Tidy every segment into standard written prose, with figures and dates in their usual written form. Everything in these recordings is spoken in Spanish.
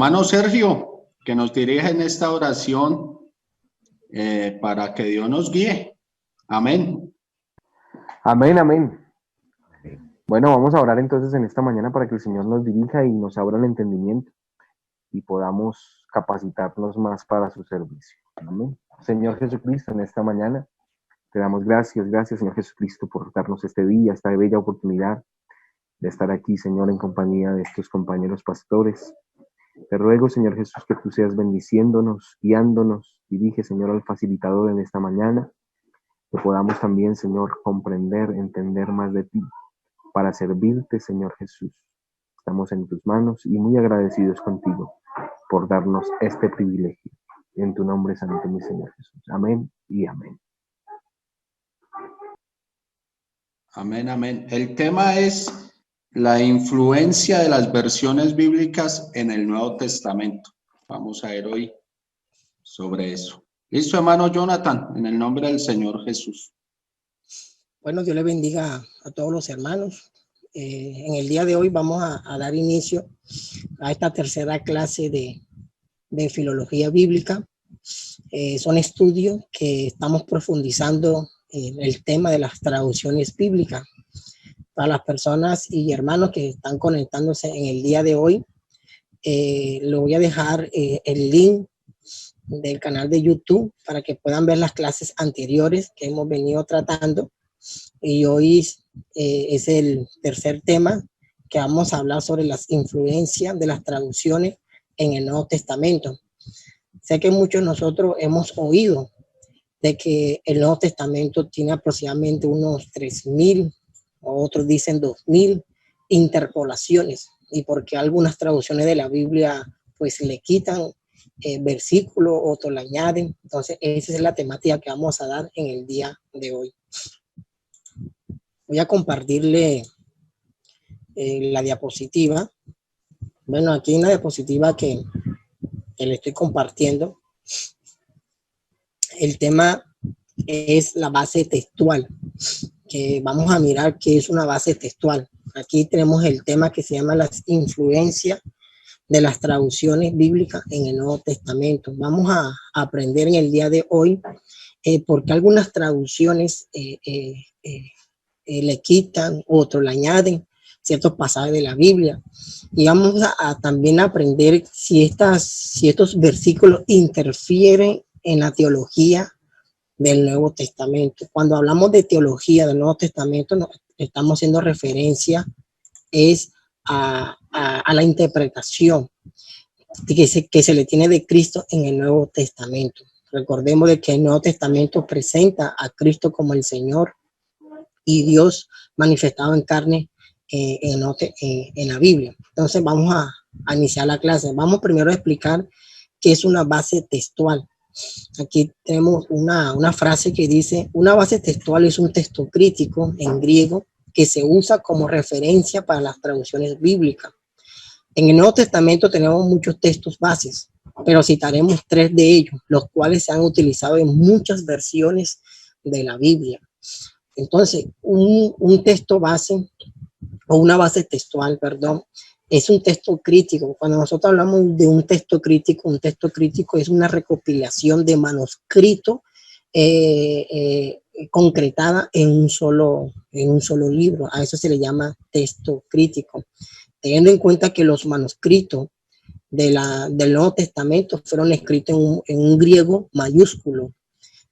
hermano Sergio, que nos dirige en esta oración para que Dios nos guíe. Amén. Amén, amén. Bueno, vamos a orar entonces en esta mañana para que el Señor nos dirija y nos abra el entendimiento y podamos capacitarnos más para su servicio. Amén. Señor Jesucristo, en esta mañana te damos gracias, Señor Jesucristo, por darnos este día, esta bella oportunidad de estar aquí, Señor, en compañía de estos compañeros pastores. Te ruego, Señor Jesús, que tú seas bendiciéndonos, guiándonos. Dirige, Señor, al facilitador en esta mañana, que podamos también, Señor, comprender, entender más de ti, para servirte, Señor Jesús. Estamos en tus manos y muy agradecidos contigo por darnos este privilegio. En tu nombre santo, mi Señor Jesús. Amén y amén. Amén, amén. El tema es la influencia de las versiones bíblicas en el Nuevo Testamento. Vamos a ver hoy sobre eso. Listo, hermano Jonathan, en el nombre del Señor Jesús. Bueno, Dios le bendiga a todos los hermanos. En el día de hoy vamos a dar inicio a esta tercera clase de filología bíblica. Son estudios que estamos profundizando en el tema de las traducciones bíblicas. Para las personas y hermanos que están conectándose en el día de hoy, le voy a dejar el link del canal de YouTube para que puedan ver las clases anteriores que hemos venido tratando. Y hoy es el tercer tema que vamos a hablar sobre las influencias de las traducciones en el Nuevo Testamento. Sé que muchos de nosotros hemos oído de que el Nuevo Testamento tiene aproximadamente unos 3.000, o otros dicen 2.000 interpolaciones, y porque algunas traducciones de la Biblia pues le quitan versículos, otros le añaden. Entonces esa es la temática que vamos a dar en el día de hoy. Voy a compartirle la diapositiva. Bueno, aquí hay una diapositiva que le estoy compartiendo. El tema es la base textual, que vamos a mirar qué es una base textual. Aquí tenemos el tema que se llama las influencias de las traducciones bíblicas en el Nuevo Testamento. Vamos a aprender en el día de hoy por qué algunas traducciones le quitan, otros le añaden ciertos pasajes de la Biblia. Y vamos a también aprender si estos versículos interfieren en la teología del Nuevo Testamento. Cuando hablamos de teología del Nuevo Testamento, estamos haciendo referencia a la interpretación que se le tiene de Cristo en el Nuevo Testamento. Recordemos de que el Nuevo Testamento presenta a Cristo como el Señor y Dios manifestado en carne en la Biblia. Entonces vamos a iniciar la clase. Vamos primero a explicar qué es una base textual. Aquí tenemos una frase que dice: una base textual es un texto crítico en griego que se usa como referencia para las traducciones bíblicas. En el Nuevo Testamento tenemos muchos textos bases, pero citaremos 3 de ellos, los cuales se han utilizado en muchas versiones de la Biblia. Entonces, un texto base o una base textual, perdón, es un texto crítico. Cuando nosotros hablamos de un texto crítico es una recopilación de manuscritos concretada en un solo libro. A eso se le llama texto crítico. Teniendo en cuenta que los manuscritos del Nuevo Testamento fueron escritos en un griego mayúsculo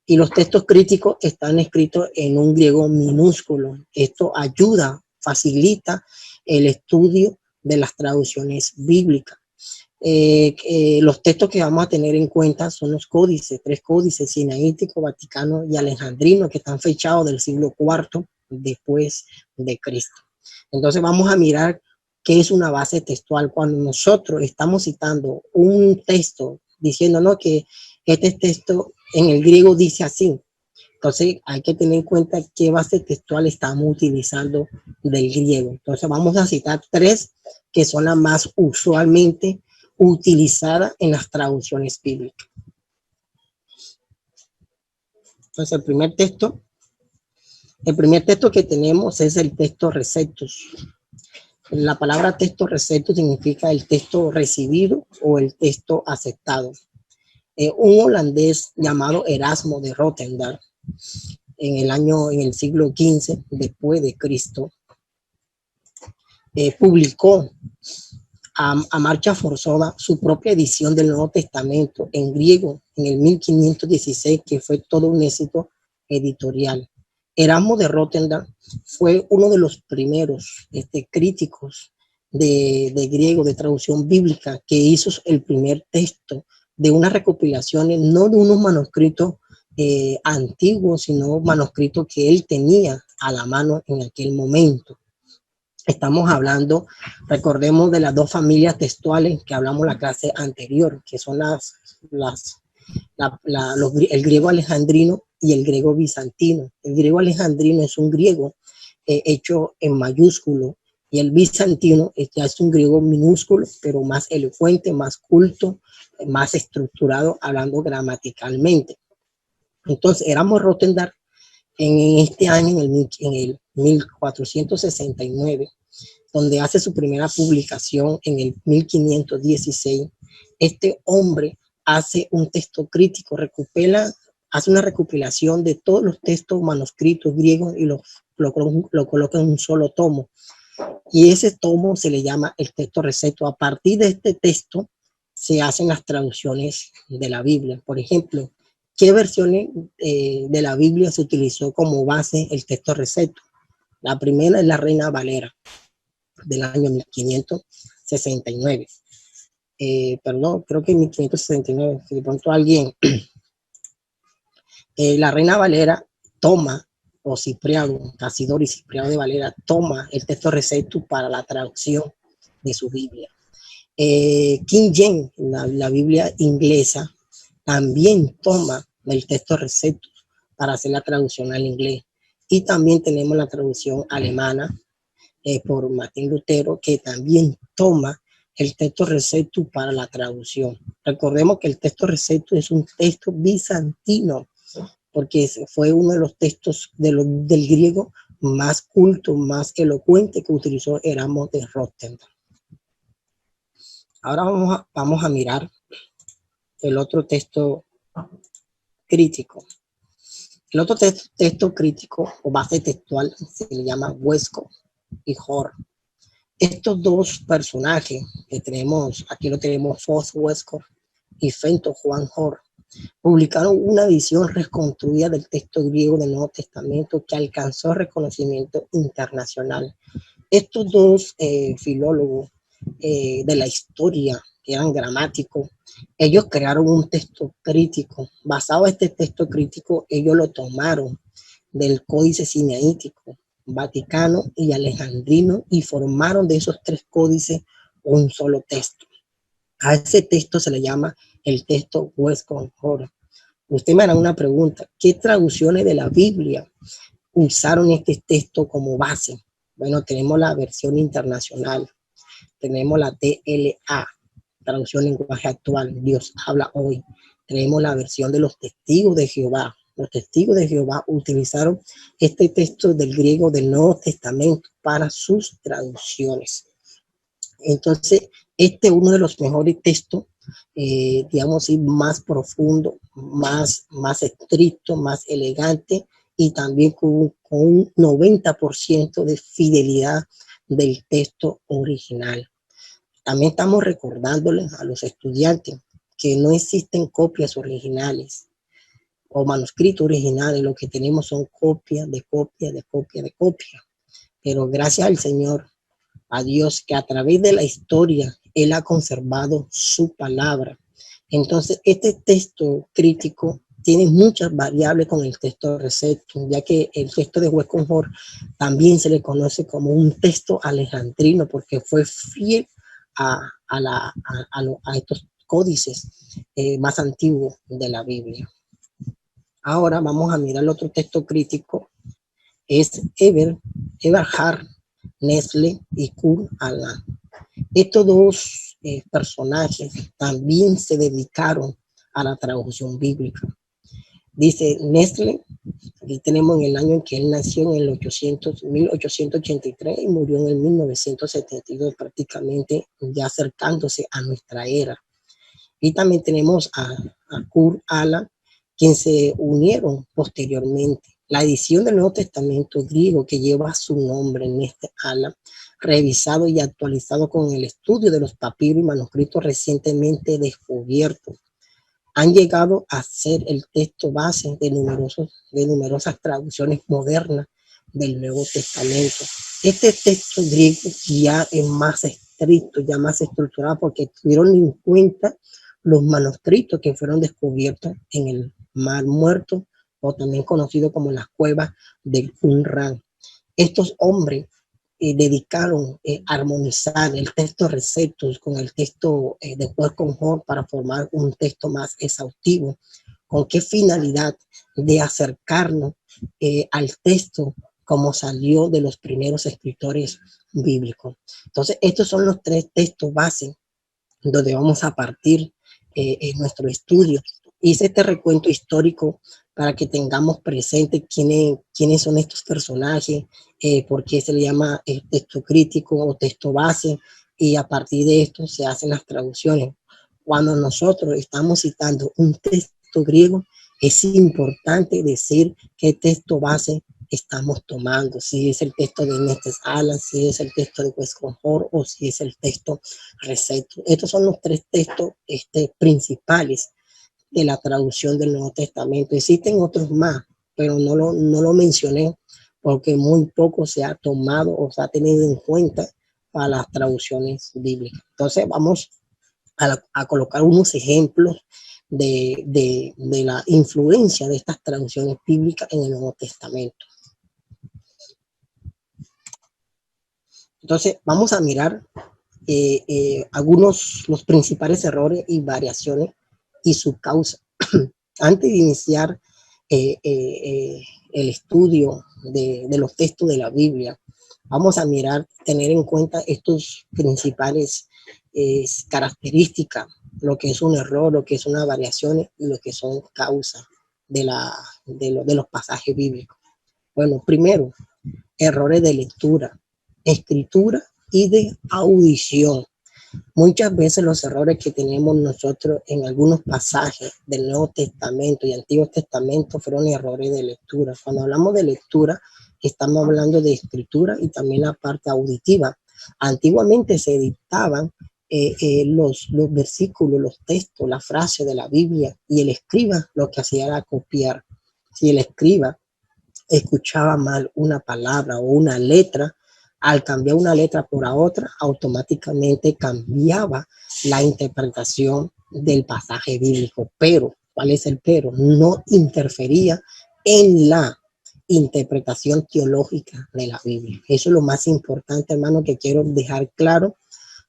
y los textos críticos están escritos en un griego minúsculo. Esto ayuda, facilita el estudio de las traducciones bíblicas. Los textos que vamos a tener en cuenta son los códices, 3 códices: sinaítico, vaticano y alejandrino, que están fechados del siglo IV después de Cristo. Entonces vamos a mirar qué es una base textual. Cuando nosotros estamos citando un texto diciendo, ¿no?, que este texto en el griego dice así, entonces hay que tener en cuenta qué base textual estamos utilizando del griego. Entonces vamos a citar 3 que son las más usualmente utilizadas en las traducciones bíblicas. Entonces el primer texto que tenemos es el texto Receptus. La palabra texto recepto significa el texto recibido o el texto aceptado. Un holandés llamado Erasmo de Rotterdam, en el siglo XV después de Cristo, publicó a marcha forzada su propia edición del Nuevo Testamento en griego en el 1516, que fue todo un éxito editorial. Erasmo de Rotterdam fue uno de los primeros críticos de griego, de traducción bíblica, que hizo el primer texto de unas recopilaciones, no de unos manuscritos antiguos, sino manuscritos que él tenía a la mano en aquel momento. Estamos hablando, recordemos, de las dos familias textuales que hablamos en la clase anterior, que son el griego alejandrino y el griego bizantino. El griego alejandrino es un griego hecho en mayúsculo, y el bizantino ya es un griego minúsculo, pero más elocuente, más culto, más estructurado, hablando gramaticalmente. Entonces, éramos Rotterdam en este año, en el 1469, donde hace su primera publicación en el 1516. Este hombre hace un texto crítico, hace una recopilación de todos los textos manuscritos griegos y lo coloca en un solo tomo. Y ese tomo se le llama el texto recepto. A partir de este texto se hacen las traducciones de la Biblia. Por ejemplo, ¿qué versiones de la Biblia se utilizó como base el texto recepto? La primera es la Reina Valera, del año 1569. Perdón, creo que en 1569, si de pronto alguien, la Reina Valera toma, o Cipriano, Casidoro y Cipriano de Valera, toma el texto recepto para la traducción de su Biblia. King James, la Biblia inglesa, también toma el texto recepto para hacer la traducción al inglés. Y también tenemos la traducción alemana por Martín Lutero, que también toma el texto recepto para la traducción. Recordemos que el texto recepto es un texto bizantino, porque fue uno de los textos del griego más culto, más elocuente que utilizó Erasmo de Rotterdam. Ahora vamos a mirar el otro texto crítico. El otro texto crítico o base textual se le llama Westcott y Hort. Estos dos personajes que tenemos, aquí lo tenemos, Foss Westcott y Fenton Juan Hort, publicaron una edición reconstruida del texto griego del Nuevo Testamento que alcanzó reconocimiento internacional. Estos dos filólogos de la historia, que eran gramáticos, ellos crearon un texto crítico. Basado en este texto crítico, ellos lo tomaron del Códice Sinaítico, Vaticano y Alejandrino, y formaron de esos tres códices un solo texto. A ese texto se le llama el texto Westcott Hort. Usted me hará una pregunta: ¿qué traducciones de la Biblia usaron este texto como base? Bueno, tenemos la versión internacional, tenemos la TLA, traducción lenguaje actual, Dios habla hoy. Tenemos la versión de los testigos de Jehová. Los testigos de Jehová utilizaron este texto del griego del Nuevo Testamento para sus traducciones. Entonces, este es uno de los mejores textos, digamos así, más profundo, más estricto, más elegante, y también con un 90% de fidelidad del texto original. También estamos recordándoles a los estudiantes que no existen copias originales o manuscritos originales. Lo que tenemos son copias de copia de copia de copia. Pero gracias al Señor, a Dios, que a través de la historia Él ha conservado su palabra. Entonces, este texto crítico tiene muchas variables con el texto recepto, ya que el texto de Westcott Hort también se le conoce como un texto alejandrino, porque fue fiel a estos códices más antiguos de la Biblia. Ahora vamos a mirar el otro texto crítico. Es Eberhard Nestle y Kurt Aland. Estos dos personajes también se dedicaron a la traducción bíblica. Dice Nestle, Y tenemos en el año en que él nació, en el 1883, y murió en el 1972, prácticamente ya acercándose a nuestra era. Y también tenemos a Kurt Aland, quien se unieron posteriormente. La edición del Nuevo Testamento griego que lleva su nombre en este Aland, revisado y actualizado con el estudio de los papiros y manuscritos recientemente descubiertos, han llegado a ser el texto base de numerosas traducciones modernas del Nuevo Testamento. Este texto griego ya es más estricto, ya más estructurado, porque tuvieron en cuenta los manuscritos que fueron descubiertos en el Mar Muerto, o también conocido como las cuevas del Qumran. Estos hombres dedicaron a armonizar el texto Receptus con el texto de Westcott Hort para formar un texto más exhaustivo. ¿Con qué finalidad? De acercarnos al texto como salió de los primeros escritores bíblicos. Entonces, estos son los 3 textos base donde vamos a partir en nuestro estudio. Hice este recuento histórico para que tengamos presente quiénes son estos personajes, por qué se le llama texto crítico o texto base, y a partir de esto se hacen las traducciones. Cuando nosotros estamos citando un texto griego, es importante decir qué texto base estamos tomando, si es el texto de Nestes Aland, si es el texto de Westcott Hort o si es el texto Receptus. Estos son los 3 textos principales de la traducción del Nuevo Testamento. Existen otros más, pero no lo mencioné porque muy poco se ha tomado o se ha tenido en cuenta para las traducciones bíblicas. Entonces vamos a colocar unos ejemplos de la influencia de estas traducciones bíblicas en el Nuevo Testamento. Entonces vamos a mirar los principales errores y variaciones y su causa. Antes de iniciar el estudio de los textos de la Biblia, vamos a tener en cuenta estos principales características, lo que es un error, lo que es una variación y lo que son causas de los pasajes bíblicos. Bueno, primero, errores de lectura, escritura y de audición. Muchas veces los errores que tenemos nosotros en algunos pasajes del Nuevo Testamento y Antiguo Testamento fueron errores de lectura. Cuando hablamos de lectura, estamos hablando de escritura y también la parte auditiva. Antiguamente se dictaban los versículos, los textos, la frase de la Biblia, y el escriba lo que hacía era copiar. Si el escriba escuchaba mal una palabra o una letra, al cambiar una letra por otra, automáticamente cambiaba la interpretación del pasaje bíblico. Pero, ¿cuál es el pero? No interfería en la interpretación teológica de la Biblia. Eso es lo más importante, hermano, que quiero dejar claro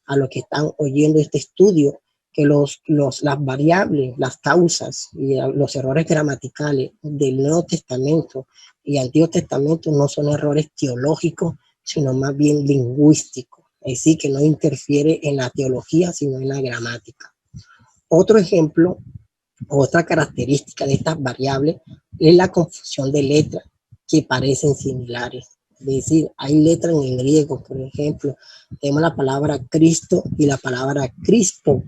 a los que están oyendo este estudio, que las variables, las causas y los errores gramaticales del Nuevo Testamento y Antiguo Testamento no son errores teológicos, sino más bien lingüístico, es decir, que no interfiere en la teología, sino en la gramática. Otro ejemplo, otra característica de estas variables es la confusión de letras que parecen similares. Es decir, hay letras en el griego, por ejemplo, tenemos la palabra Cristo y la palabra Crispo.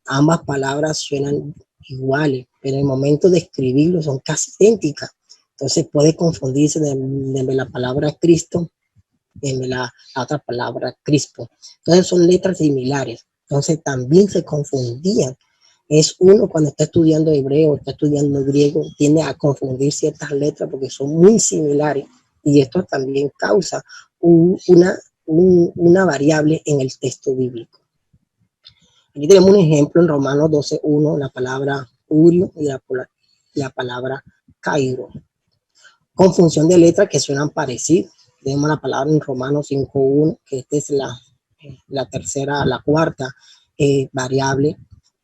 Ambas palabras suenan iguales, pero en el momento de escribirlo son casi idénticas. Entonces puede confundirse de la palabra Cristo en la otra palabra Crispo. Entonces son letras similares. Entonces también se confundían. Es uno cuando está estudiando hebreo, está estudiando griego, tiende a confundir ciertas letras porque son muy similares. Y esto también causa una variable en el texto bíblico. Aquí tenemos un ejemplo en Romanos 12:1, la palabra urio y la palabra cairo. Confusión de letras que suenan parecidas. Tenemos la palabra en Romanos 5:1, que esta es la cuarta variable,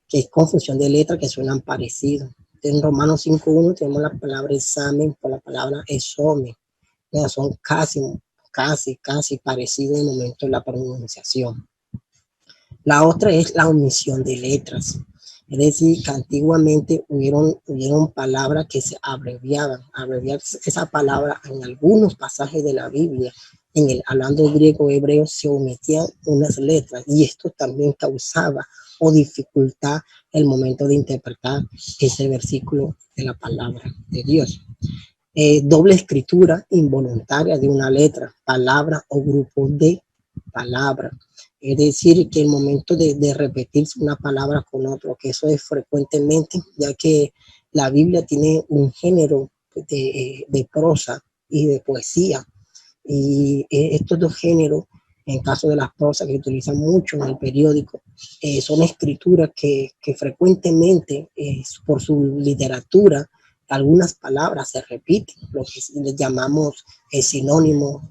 que es confusión de letras que suenan parecidas. En Romanos 5:1 tenemos la palabra examen por la palabra exome. Son casi parecidos en el momento de la pronunciación. La otra es la omisión de letras. Es decir, que antiguamente hubieron palabras que se abreviaban. Abreviar esa palabra en algunos pasajes de la Biblia, hablando griego o hebreo, se omitían unas letras, y esto también causaba o dificultad el momento de interpretar ese versículo de la palabra de Dios. Doble escritura involuntaria de una letra, palabra o grupo de palabras. Es decir, que el momento de repetirse una palabra con otro, que eso es frecuentemente, ya que la Biblia tiene un género de prosa y de poesía. Y estos dos géneros, en caso de las prosas que se utilizan mucho en el periódico, son escrituras que frecuentemente, por su literatura, algunas palabras se repiten, lo que le llamamos sinónimo,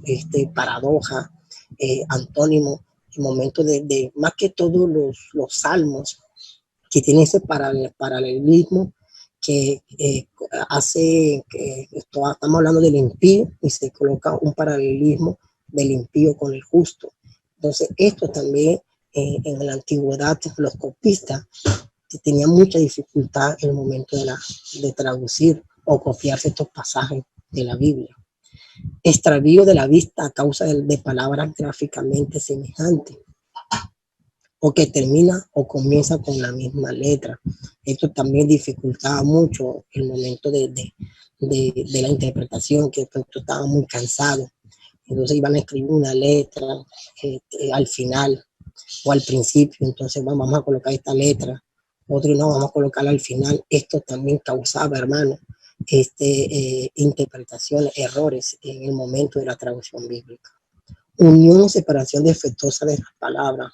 paradoja, antónimo, el momento más que todos los salmos que tienen ese paralelismo que hace que estamos hablando del impío y se coloca un paralelismo del impío con el justo. Entonces, esto también en la antigüedad, los copistas tenían mucha dificultad en el momento de traducir o copiarse estos pasajes de la Biblia. Extravío de la vista a causa de palabras gráficamente semejantes, o que termina o comienza con la misma letra. Esto también dificultaba mucho el momento de la interpretación, que estaba muy cansado. Entonces iban a escribir una letra al final o al principio, entonces vamos a colocar esta letra, otro no, vamos a colocarla al final. Esto también causaba, hermano, interpretaciones, errores en el momento de la traducción bíblica. Unión o separación defectuosa de las palabras.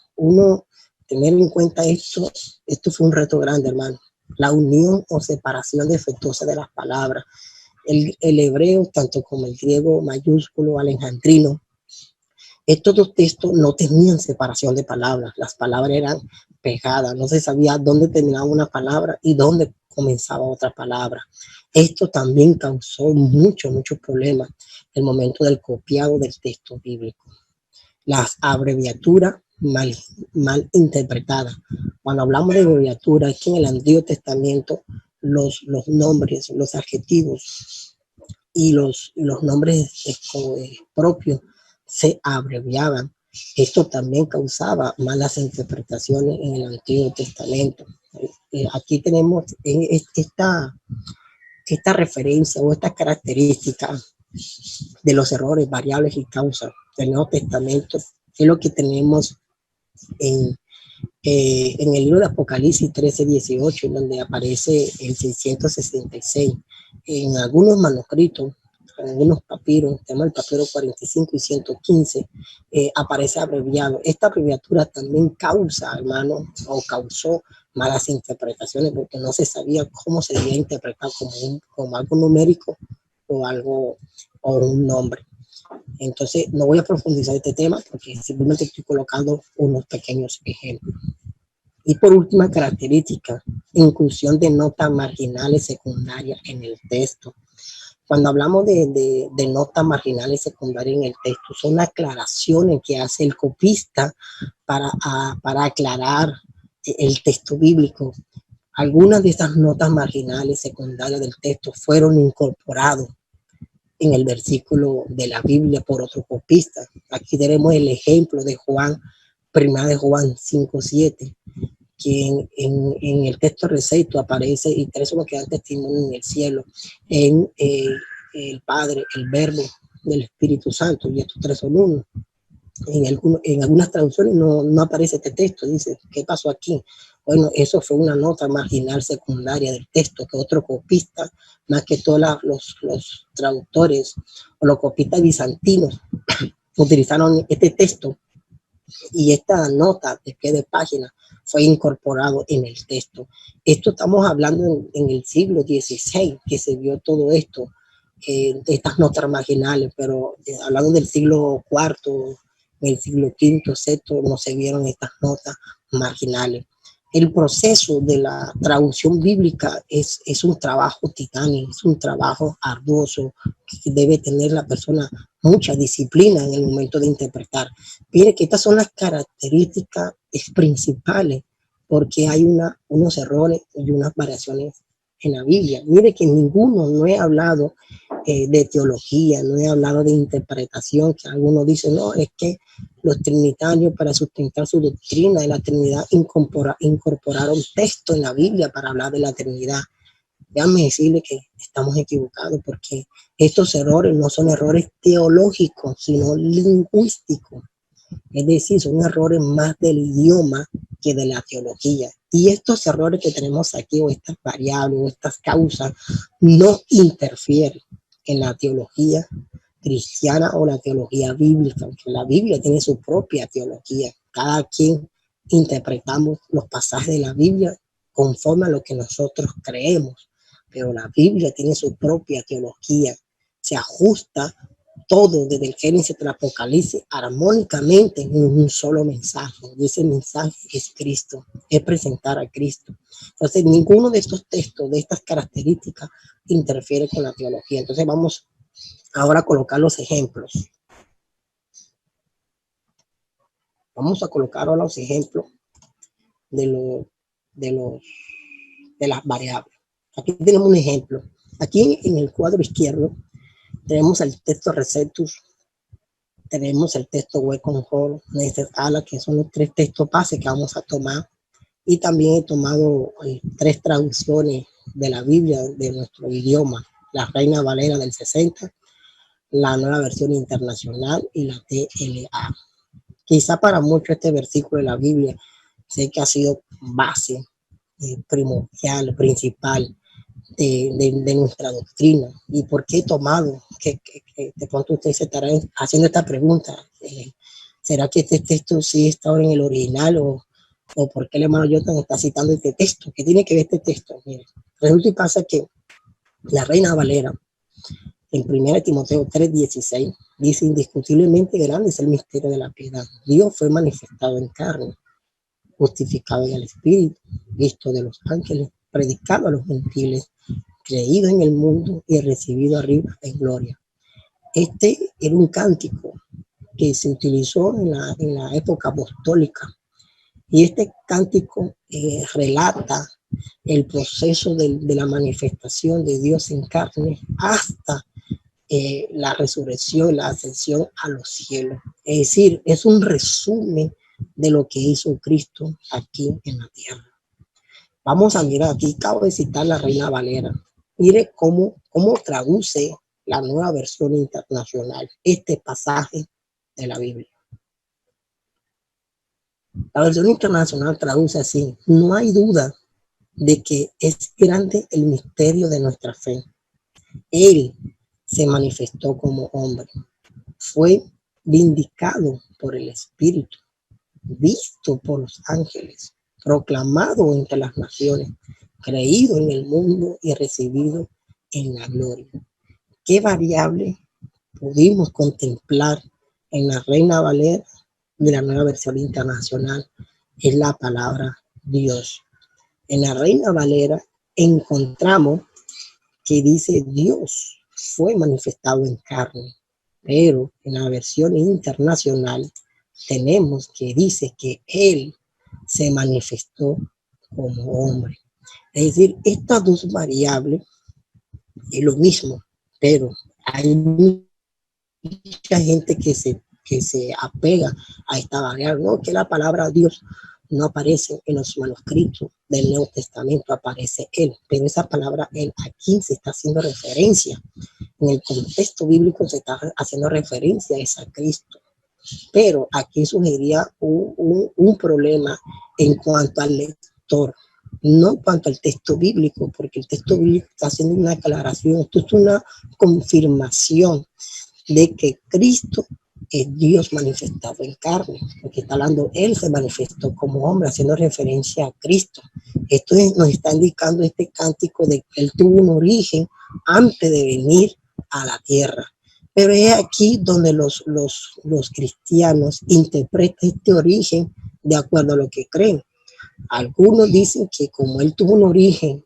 Tener en cuenta esto fue un reto grande, hermano. La unión o separación defectuosa de las palabras. El hebreo, tanto como el griego mayúsculo alejandrino, estos dos textos no tenían separación de palabras. Las palabras eran pegadas. No se sabía dónde terminaba una palabra y dónde comenzaba otra palabra. Esto también causó muchos problemas en el momento del copiado del texto bíblico. Las abreviaturas mal interpretadas. Cuando hablamos de abreviaturas, es que en el Antiguo Testamento los nombres, los adjetivos y los nombres propios se abreviaban. Esto también causaba malas interpretaciones en el Antiguo Testamento. Aquí tenemos esta referencia o esta característica de los errores, variables y causas del Nuevo Testamento. Es lo que tenemos en el libro de Apocalipsis 13:18, donde aparece el 666. En algunos manuscritos, en algunos papiros, tenemos el papiro 45 y 115, aparece abreviado. Esta abreviatura también causa, hermano, o causó malas interpretaciones, porque no se sabía cómo se debía interpretar como algo numérico o algo o un nombre. Entonces, no voy a profundizar este tema porque simplemente estoy colocando unos pequeños ejemplos. Y por última característica, inclusión de notas marginales secundarias en el texto. Cuando hablamos de notas marginales secundarias en el texto, son aclaraciones que hace el copista para aclarar el texto bíblico. Algunas de estas notas marginales secundarias del texto fueron incorporadas en el versículo de la Biblia por otro copista. Aquí tenemos el ejemplo de Juan, primera de Juan 5:7, que en el texto recito aparece, y tres son los que dan testimonio en el cielo, en el Padre, el Verbo, del Espíritu Santo, y estos tres son uno. En algunas traducciones no aparece este texto, dice, ¿qué pasó aquí? Bueno, eso fue una nota marginal secundaria del texto que otro copista, más que todos los traductores o los copistas bizantinos, utilizaron este texto, y esta nota de pie de página fue incorporado en el texto. Esto estamos hablando en el siglo XVI, que se vio todo esto, estas notas marginales, pero hablando del siglo IV, en el siglo V, VI, no se vieron estas notas marginales. El proceso de la traducción bíblica es un trabajo titánico, es un trabajo arduoso que debe tener la persona mucha disciplina en el momento de interpretar. Mire que estas son las características principales porque hay unos errores y unas variaciones en la Biblia. Mire que no he hablado de teología, no he hablado de interpretación, que algunos dicen, no, es que los trinitarios para sustentar su doctrina de la Trinidad incorporaron texto en la Biblia para hablar de la Trinidad. Déjame decirle que estamos equivocados, porque estos errores no son errores teológicos, sino lingüísticos. Es decir, son errores más del idioma que de la teología. Y estos errores que tenemos aquí, o estas variables, o estas causas, no interfieren en la teología cristiana o la teología bíblica, porque la Biblia tiene su propia teología. Cada quien interpretamos los pasajes de la Biblia conforme a lo que nosotros creemos, pero la Biblia tiene su propia teología, se ajusta todo desde el Génesis hasta el Apocalipsis armónicamente en un solo mensaje, y ese mensaje es Cristo, es presentar a Cristo. Entonces, ninguno de estos textos, de estas características, interfiere con la teología. Entonces, vamos ahora a colocar los ejemplos. Vamos a colocar ahora los ejemplos de las variables. Aquí tenemos un ejemplo. Aquí en el cuadro izquierdo tenemos el texto Recetus, tenemos el texto Wacom, Ala, que son los 3 textos base que vamos a tomar. Y también he tomado 3 traducciones de la Biblia de nuestro idioma: la Reina Valera del 60, la Nueva Versión Internacional y la TLA. Quizá para muchos este versículo de la Biblia sé que ha sido base, primordial, principal de nuestra doctrina. ¿Y por qué he tomado? Que de pronto usted se estará haciendo esta pregunta. ¿Será que este texto sí está ahora en el original, o por qué el hermano Jonathan está citando este texto? ¿Qué tiene que ver este texto? Mire, resulta y pasa que la Reina Valera, en 1 Timoteo 3:16, dice: indiscutiblemente grande es el misterio de la piedad. Dios fue manifestado en carne, justificado en el Espíritu, visto de los ángeles, predicado a los gentiles, creído en el mundo y recibido arriba en gloria. Este era un cántico que se utilizó en la época apostólica, y este cántico relata el proceso de la manifestación de Dios en carne hasta la resurrección, la ascensión a los cielos. Es decir, es un resumen de lo que hizo Cristo aquí en la tierra. Vamos a mirar aquí, acabo de citar la Reina Valera. Mire cómo traduce la Nueva Versión Internacional este pasaje de la Biblia. La Versión Internacional traduce así: no hay duda de que es grande el misterio de nuestra fe. Él se manifestó como hombre, fue vindicado por el Espíritu, visto por los ángeles, proclamado entre las naciones, creído en el mundo y recibido en la gloria. ¿Qué variable pudimos contemplar en la Reina Valera de la Nueva Versión Internacional? Es la palabra Dios. En la Reina Valera encontramos que dice Dios fue manifestado en carne, pero en la versión internacional tenemos que dice que Él se manifestó como hombre. Es decir, estas dos variables es lo mismo, pero hay mucha gente que se apega a esta variable, ¿no? Que la palabra Dios no aparece en los manuscritos del Nuevo Testamento, aparece Él, pero esa palabra Él aquí se está haciendo referencia, en el contexto bíblico se está haciendo referencia a Cristo. Pero aquí surgiría un problema en cuanto al lector, no en cuanto al texto bíblico, porque el texto bíblico está haciendo una aclaración, esto es una confirmación de que Cristo es Dios manifestado en carne, porque está hablando, Él se manifestó como hombre, haciendo referencia a Cristo. Esto nos está indicando este cántico de que Él tuvo un origen antes de venir a la tierra. Pero es aquí donde los cristianos interpretan este origen de acuerdo a lo que creen. Algunos dicen que como Él tuvo un origen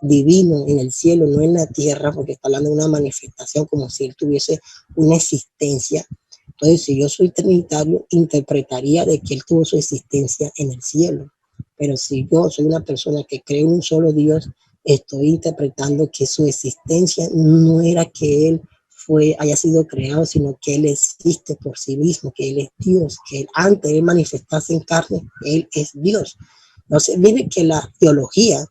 divino en el cielo, no en la tierra, porque está hablando de una manifestación como si Él tuviese una existencia. Entonces, si yo soy trinitario, interpretaría de que Él tuvo su existencia en el cielo. Pero si yo soy una persona que cree en un solo Dios, estoy interpretando que su existencia no era que Él haya sido creado, sino que Él existe por sí mismo, que Él es Dios, que Él, antes de manifestarse en carne, Él es Dios. Entonces, mire que la teología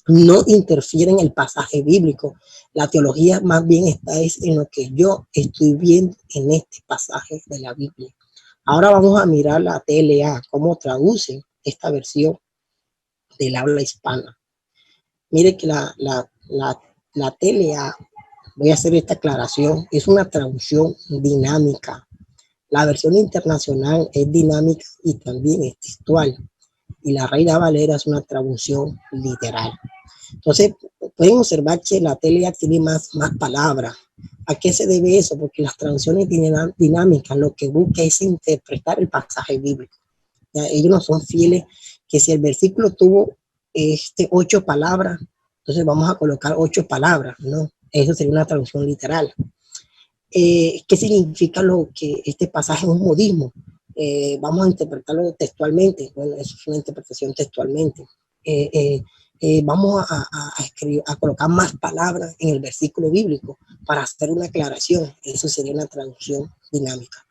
no interfiere en el pasaje bíblico. La teología más bien está en lo que yo estoy viendo en este pasaje de la Biblia. Ahora vamos a mirar la TLA, cómo traduce esta versión del habla hispana. Mire que la TLA, voy a hacer esta aclaración, es una traducción dinámica. La versión internacional es dinámica y también es textual. Y la Reina Valera es una traducción literal. Entonces, pueden observar que la TLA tiene más palabras. ¿A qué se debe eso? Porque las traducciones dinámicas lo que busca es interpretar el pasaje bíblico. ¿Ya? Ellos no son fieles que si el versículo tuvo 8 palabras, entonces vamos a colocar 8 palabras, ¿no? Eso sería una traducción literal. ¿Qué significa lo que este pasaje es un modismo? Vamos a interpretarlo textualmente. Bueno, eso es una interpretación textualmente. Vamos a colocar más palabras en el versículo bíblico para hacer una aclaración. Eso sería una traducción dinámica.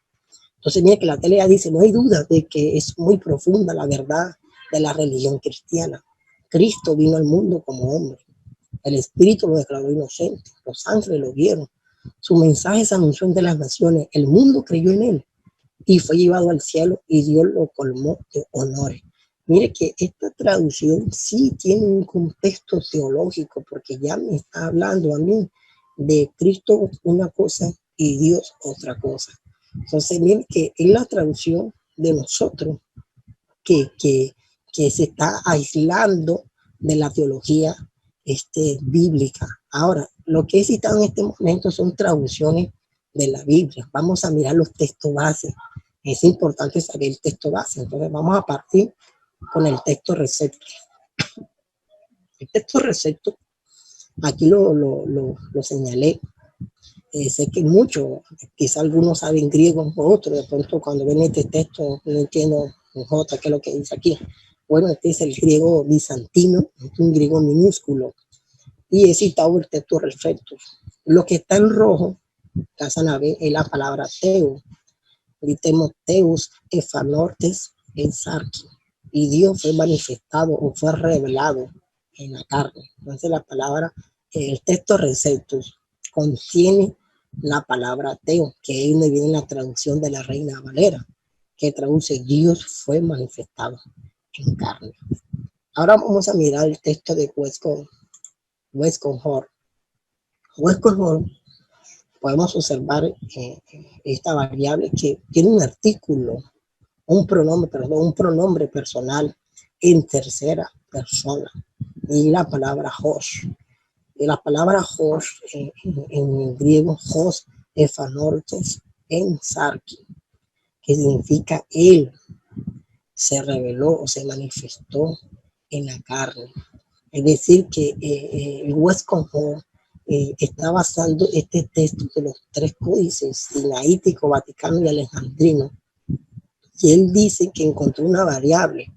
Entonces, mira que la TLA dice, no hay duda de que es muy profunda la verdad de la religión cristiana. Cristo vino al mundo como hombre. El Espíritu lo declaró inocente. Los ángeles lo vieron. Su mensaje se anunció entre las naciones. El mundo creyó en él y fue llevado al cielo y Dios lo colmó de honores. Mire que esta traducción sí tiene un contexto teológico, porque ya me está hablando a mí de Cristo una cosa y Dios otra cosa. Entonces, mire que es la traducción de nosotros que se está aislando de la teología bíblica. Ahora, lo que he citado en este momento son traducciones de la Biblia. Vamos a mirar los textos base. Es importante saber el texto base. Entonces, vamos a partir con el texto receptor. El texto receptor, aquí lo señalé. Sé que muchos, quizá algunos saben griego o otros, de pronto cuando ven este texto no entiendo J, qué es lo que dice aquí. Bueno, este es el griego bizantino, un griego minúsculo, y he citado el texto receptor. Lo que está en rojo, alcanzan a ver, es la palabra teo. Gritemos teus, efanortes, exarqui. Y Dios fue manifestado o fue revelado en la carne. Entonces la palabra, el texto receptor contiene la palabra teo, que ahí me viene la traducción de la Reina Valera, que traduce Dios fue manifestado en carne. Ahora vamos a mirar el texto de Westcott Hort. Podemos observar esta variable que tiene un artículo, un pronombre personal en tercera persona, y la palabra host. Y la palabra host en griego, host, efanortes, en sarki, que significa él se reveló o se manifestó en la carne. Es decir, que el Westcott Hort está basando este texto de los 3 códices sinaítico, vaticano y alejandrino. Y él dice que encontró una variable,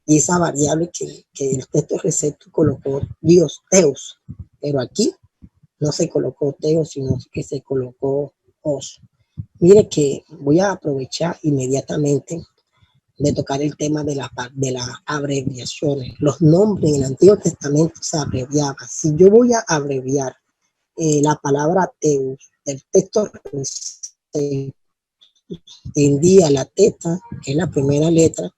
y esa variable que el texto receptor colocó Dios, Teos, pero aquí no se colocó Teos, sino que se colocó Os. Mire que voy a aprovechar inmediatamente de tocar el tema de las abreviaciones. Los nombres en el Antiguo Testamento se abreviaban. Si yo voy a abreviar la palabra Teus del texto, tendría la teta, que es la primera letra,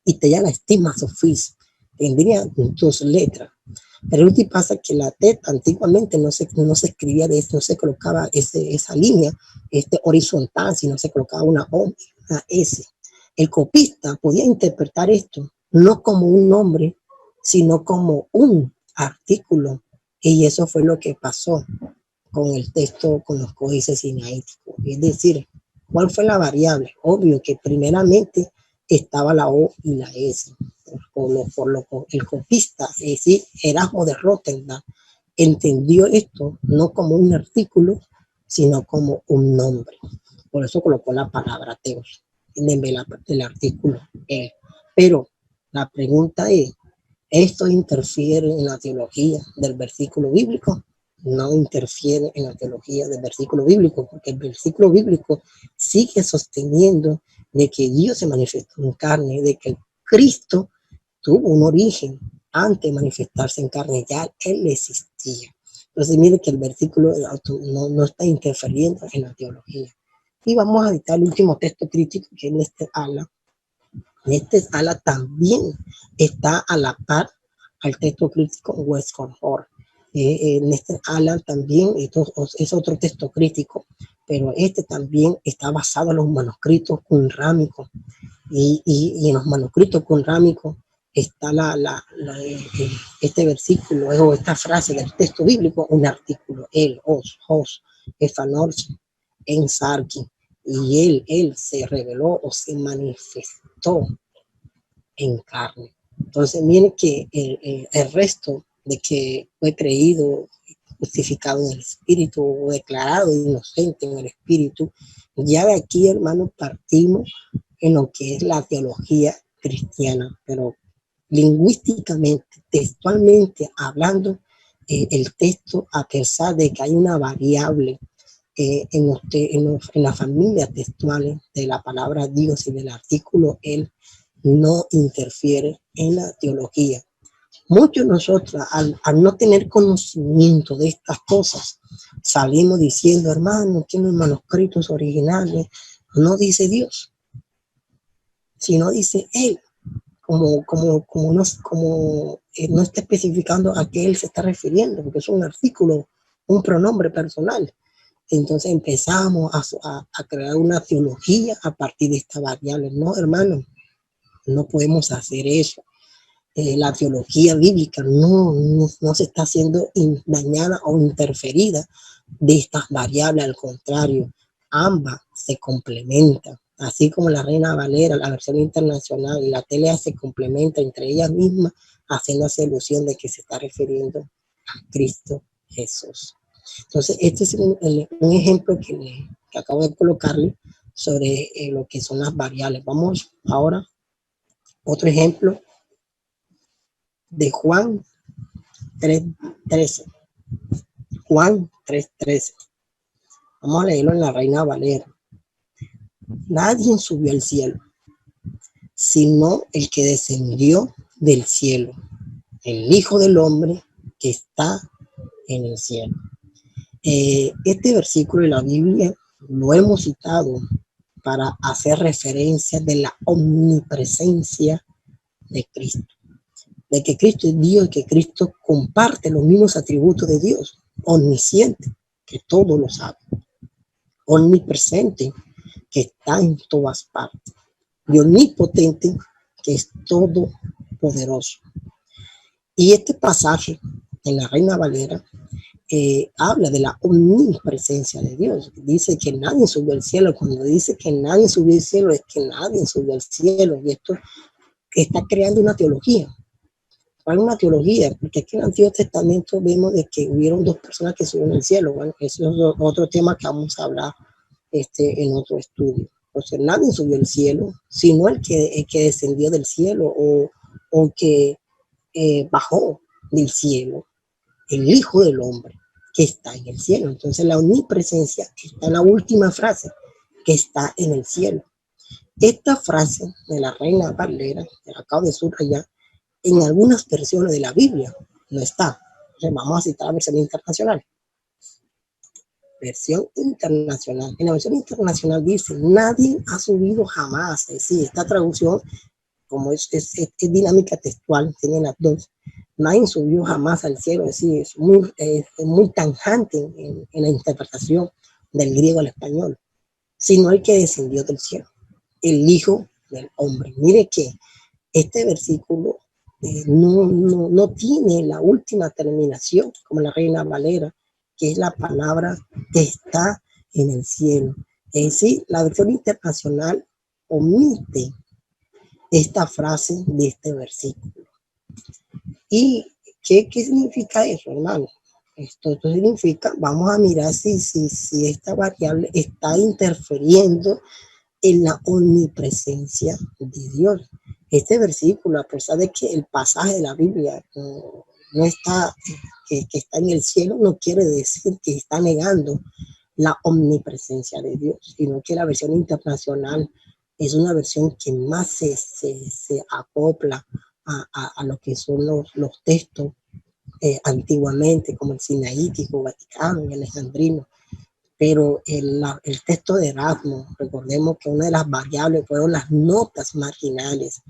y te ya la estima sofis, tendría 2 letras. Pero lo que pasa es que la teta antiguamente no se escribía de eso, no se colocaba esa línea horizontal, sino se colocaba una O, una S. El copista podía interpretar esto no como un nombre, sino como un artículo. Y eso fue lo que pasó con el texto, con los códices sinaíticos. Es decir, ¿cuál fue la variable? Obvio que primeramente estaba la O y la S. El copista, es decir, Erasmo de Rotterdam, entendió esto no como un artículo, sino como un nombre. Por eso colocó la palabra teos en vez del artículo él. Pero La pregunta es, ¿esto interfiere en la teología del versículo bíblico? No interfiere en la teología del versículo bíblico, porque el versículo bíblico sigue sosteniendo de que Dios se manifestó en carne, de que Cristo tuvo un origen antes de manifestarse en carne, ya Él existía. Entonces mire que el versículo no está interfiriendo en la teología. Y vamos a editar el último texto crítico, que es este ala. Este ala también está a la par al texto crítico Westcott Hort. En este ala también, esto es otro texto crítico, pero este también está basado en los manuscritos qumránicos. Y en los manuscritos qumránicos está este versículo o esta frase del texto bíblico, un artículo, el, os, efanorse, en sarki, y él se reveló o se manifestó en carne. Entonces miren que el resto de que fue creído, justificado en el Espíritu o declarado inocente en el Espíritu, ya de aquí, hermanos, partimos en lo que es la teología cristiana, pero lingüísticamente, textualmente hablando, el texto, a pesar de que hay una variable en las familias textuales de la palabra Dios y del artículo él, no interfiere en la teología. Muchos de nosotros, al no tener conocimiento de estas cosas, salimos diciendo, hermano, que en los manuscritos originales no dice Dios, sino dice Él, como no está especificando a qué Él se está refiriendo, porque es un artículo, un pronombre personal. Entonces empezamos a crear una teología a partir de esta variable. No, hermano, no podemos hacer eso. La teología bíblica no se está siendo dañada o interferida de estas variables, al contrario, ambas se complementan, así como la Reina Valera, la versión internacional y la TLA se complementan entre ellas mismas, haciendo alusión de que se está refiriendo a Cristo Jesús. Entonces, este es un ejemplo que acabo de colocarle sobre lo que son las variables. Vamos ahora, otro ejemplo de Juan 3:13. Juan 3:13. Vamos a leerlo en la Reina Valera. Nadie subió al cielo, sino el que descendió del cielo, el Hijo del Hombre que está en el cielo. Este versículo de la Biblia lo hemos citado para hacer referencia de la omnipresencia de Cristo, de que Cristo es Dios y que Cristo comparte los mismos atributos de Dios, omnisciente, que todo lo sabe, omnipresente, que está en todas partes, y omnipotente, que es todopoderoso. Y este pasaje en la Reina Valera habla de la omnipresencia de Dios. Dice que nadie subió al cielo. Cuando dice que nadie subió al cielo, es que nadie subió al cielo. Y esto está creando una teología. ¿Cuál es una teología? Porque aquí en el Antiguo Testamento vemos de que hubieron dos personas que subieron al cielo. Bueno, eso es otro tema que vamos a hablar en otro estudio. Entonces, nadie subió al cielo, sino el que descendió del cielo o que bajó del cielo, el Hijo del Hombre que está en el cielo. Entonces la omnipresencia está en la última frase, que está en el cielo. Esta frase de la Reina Valera, que acabo de subrayar, en algunas versiones de la Biblia no está. Entonces vamos a citar la versión internacional. Versión internacional. En la versión internacional dice, nadie ha subido jamás. Es decir, esta traducción, como es dinámica textual, tiene las dos. Nadie subió jamás al cielo, es decir, es muy tanjante en la interpretación del griego al español, sino el que descendió del cielo, el Hijo del Hombre. Mire que este versículo no tiene la última terminación, como la Reina Valera, que es la palabra que está en el cielo. Es decir, la versión internacional omite esta frase de este versículo. ¿Y qué significa eso, hermano? Esto significa, vamos a mirar si esta variable está interfiriendo en la omnipresencia de Dios. este versículo, a pesar de que el pasaje de la Biblia no está, que está en el cielo, no quiere decir que está negando la omnipresencia de Dios, sino que la versión internacional es una versión que más se acopla a lo que son los textos antiguamente, como el sinaítico, vaticano y alejandrino. Pero el texto de Erasmo, recordemos que una de las variables fueron las notas marginales.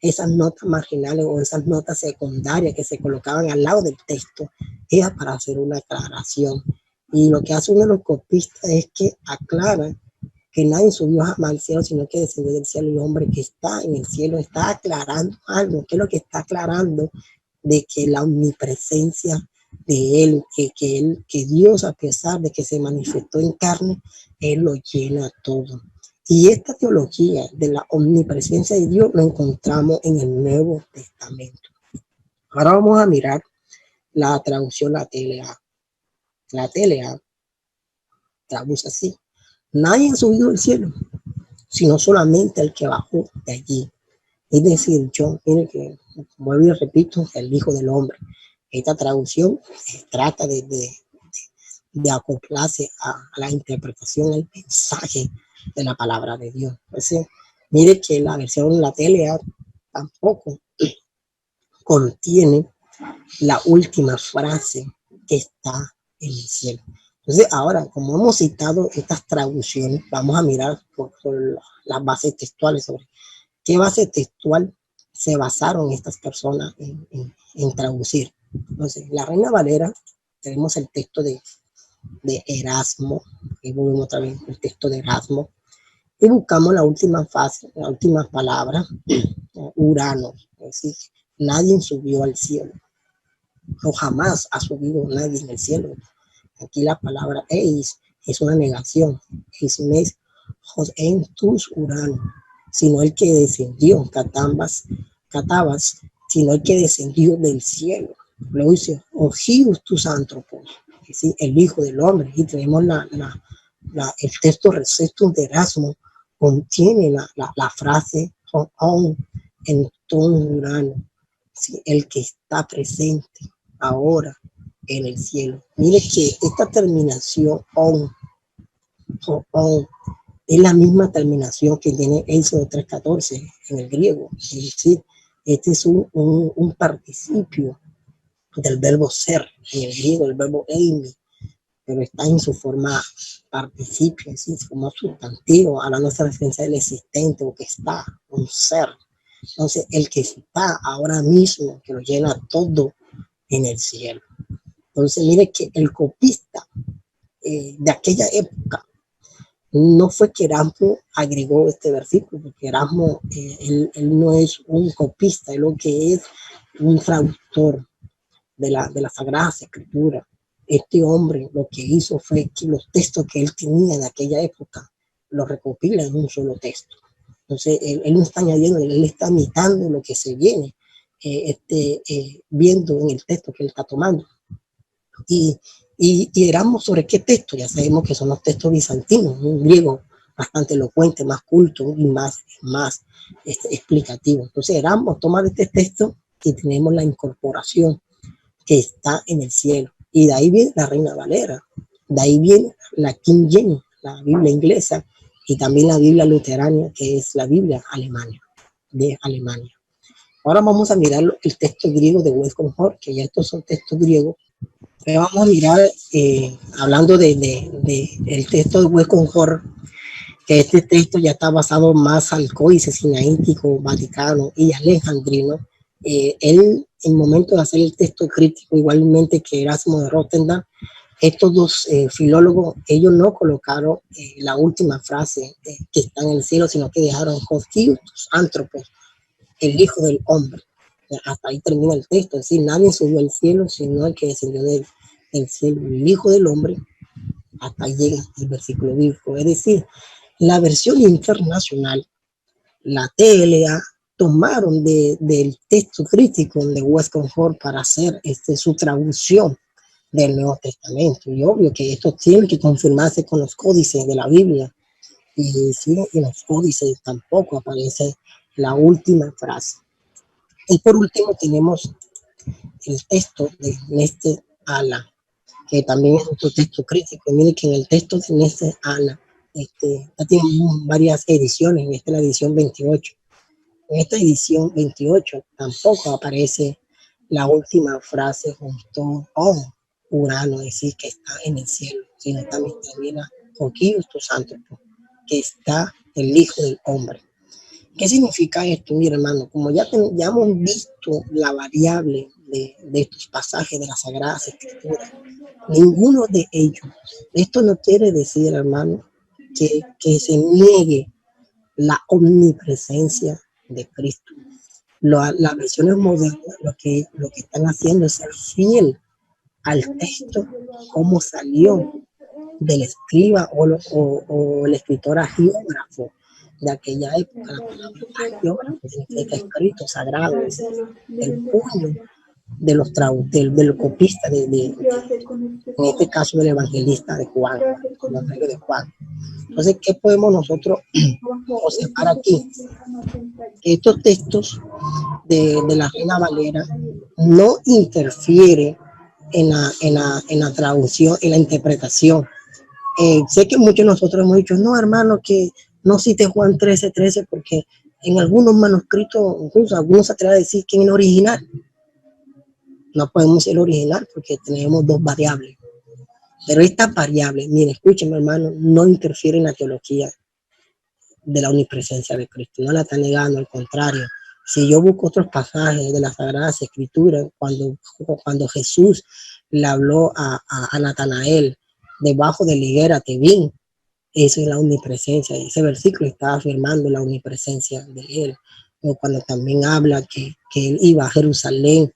Esas notas marginales o esas notas secundarias que se colocaban al lado del texto, era para hacer una aclaración. Y lo que hace uno de los copistas es que aclara que nadie subió jamás al cielo, sino que descendió del cielo. El hombre que está en el cielo está aclarando algo. ¿Qué es lo que está aclarando? De que la omnipresencia de él, que Dios, a pesar de que se manifestó en carne, él lo llena todo. Y esta teología de la omnipresencia de Dios lo encontramos en el Nuevo Testamento. Ahora vamos a mirar la traducción, la TLA. La TLA traduce así: nadie ha subido al cielo, sino solamente el que bajó de allí. Es decir, yo, mire que vuelvo y repito, el Hijo del Hombre. Esta traducción trata de acoplarse a la interpretación, al mensaje de la palabra de Dios. Entonces, mire que la versión de la TLA tampoco contiene la última frase que está en el cielo. Entonces, ahora, como hemos citado estas traducciones, vamos a mirar por las bases textuales sobre qué base textual se basaron estas personas en traducir. Entonces, la Reina Valera, tenemos el texto de Erasmo, y volvemos otra vez el texto de Erasmo, y buscamos la última frase, la última palabra, Urano, es decir, nadie subió al cielo, o jamás ha subido nadie en el cielo. Aquí la palabra eis es una negación, es mes en tus Urano, sino el que descendió, catabas, sino el que descendió del cielo. Luego dice, ojius tus antropos, es decir, el Hijo del Hombre. Y tenemos el texto Receptum de Erasmo, contiene la frase on en ton Urano, ¿sí? El que está presente ahora en el cielo. Mire que esta terminación on es la misma terminación que tiene Éxodo 3:14 en el griego. Es decir, este es un participio del verbo ser en el griego, el verbo eimi, pero está en su forma participio, es decir, como sustantivo, hablando de esa referencia del existente o que está, un ser. Entonces, el que está ahora mismo, que lo llena todo en el cielo. Entonces, mire que el copista de aquella época, no fue que Erasmo agregó este versículo, porque Erasmo, él no es un copista, él lo que es un traductor de la Sagrada Escritura. Este hombre lo que hizo fue que los textos que él tenía de aquella época los recopila en un solo texto. Entonces, él no está añadiendo, él está imitando lo que se viene viendo en el texto que él está tomando. Y éramos sobre qué texto, ya sabemos que son los textos bizantinos, un griego bastante elocuente, más culto y más explicativo. Entonces, éramos tomar este texto y tenemos la incorporación que está en el cielo. Y de ahí viene la Reina Valera, de ahí viene la King James, la Biblia inglesa, y también la Biblia luterana, que es la Biblia de Alemania. Ahora vamos a mirar el texto griego de Westcott Hort, que ya estos son textos griegos. Pero vamos a mirar, hablando del texto de Westcott Hort, que este texto ya está basado más al códice sinaítico, vaticano y alejandrino. Él, en el momento de hacer el texto crítico, igualmente que Erasmo de Rotterdam, estos dos filólogos, ellos no colocaron la última frase que está en el cielo, sino que dejaron Hostius Antropos, el Hijo del Hombre. Hasta ahí termina el texto, es decir, nadie subió al cielo, sino el que descendió del cielo, el Hijo del Hombre. Hasta ahí llega el versículo bíblico. Es decir, la versión internacional, la TLA, tomaron del texto crítico de Westcott Hort para hacer su traducción del Nuevo Testamento. Y obvio que esto tiene que confirmarse con los códices de la Biblia. Y sí, en los códices tampoco aparece la última frase. Y por último tenemos el texto de Néstor Aland, que también es otro texto crítico. Y miren que en el texto de Néstor Aland, ya tiene varias ediciones, esta es la edición 28. En esta edición 28 tampoco aparece la última frase junto con Urano, es decir, que está en el cielo, sino también termina con Kyrios Santos, que está el Hijo del Hombre. ¿Qué significa esto, mi hermano? Como ya hemos visto la variable de estos pasajes de las Sagradas Escrituras, ninguno de ellos, esto no quiere decir, hermano, que se niegue la omnipresencia de Cristo. Las versiones modernas lo que están haciendo es ser fiel al texto, como salió del escriba o el escritor agiógrafo de aquella época. La palabra agiógrafo significa escrito sagrado, es el puño de los del copista, en este caso del evangelista de Juan, el evangelio de Juan. Entonces, ¿qué podemos nosotros observar aquí? Estos textos de la Reina Valera no interfiere en la traducción, en la interpretación. Sé que muchos de nosotros hemos dicho, no, hermano, que no cite Juan 13:13, porque en algunos manuscritos, incluso algunos se atreven a decir que es el original. No podemos ser original porque tenemos dos variables. Pero estas variables, miren, escúchenme, hermano, no interfieren en la teología de la omnipresencia de Cristo. No la está negando, al contrario. Si yo busco otros pasajes de las Sagradas Escrituras, cuando Jesús le habló a Natanael debajo de la higuera, te vi, eso es la omnipresencia. Ese versículo está afirmando la omnipresencia de él. O cuando también habla que él iba a Jerusalén,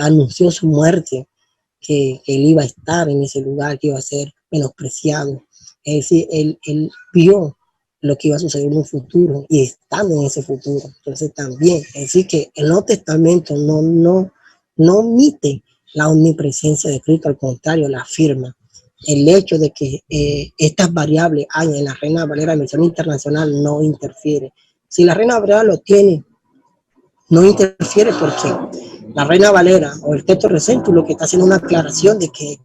anunció su muerte, que él iba a estar en ese lugar, que iba a ser menospreciado. Es decir, él vio lo que iba a suceder en un futuro y estando en ese futuro. Entonces también, es decir, que el Nuevo Testamento no omite la omnipresencia de Cristo, al contrario, la afirma. El hecho de que estas variables hay en la Reina Valera de versión internacional no interfiere. Si la Reina Valera lo tiene, no interfiere porque la Reina Valera o el texto recento lo que está haciendo una aclaración de que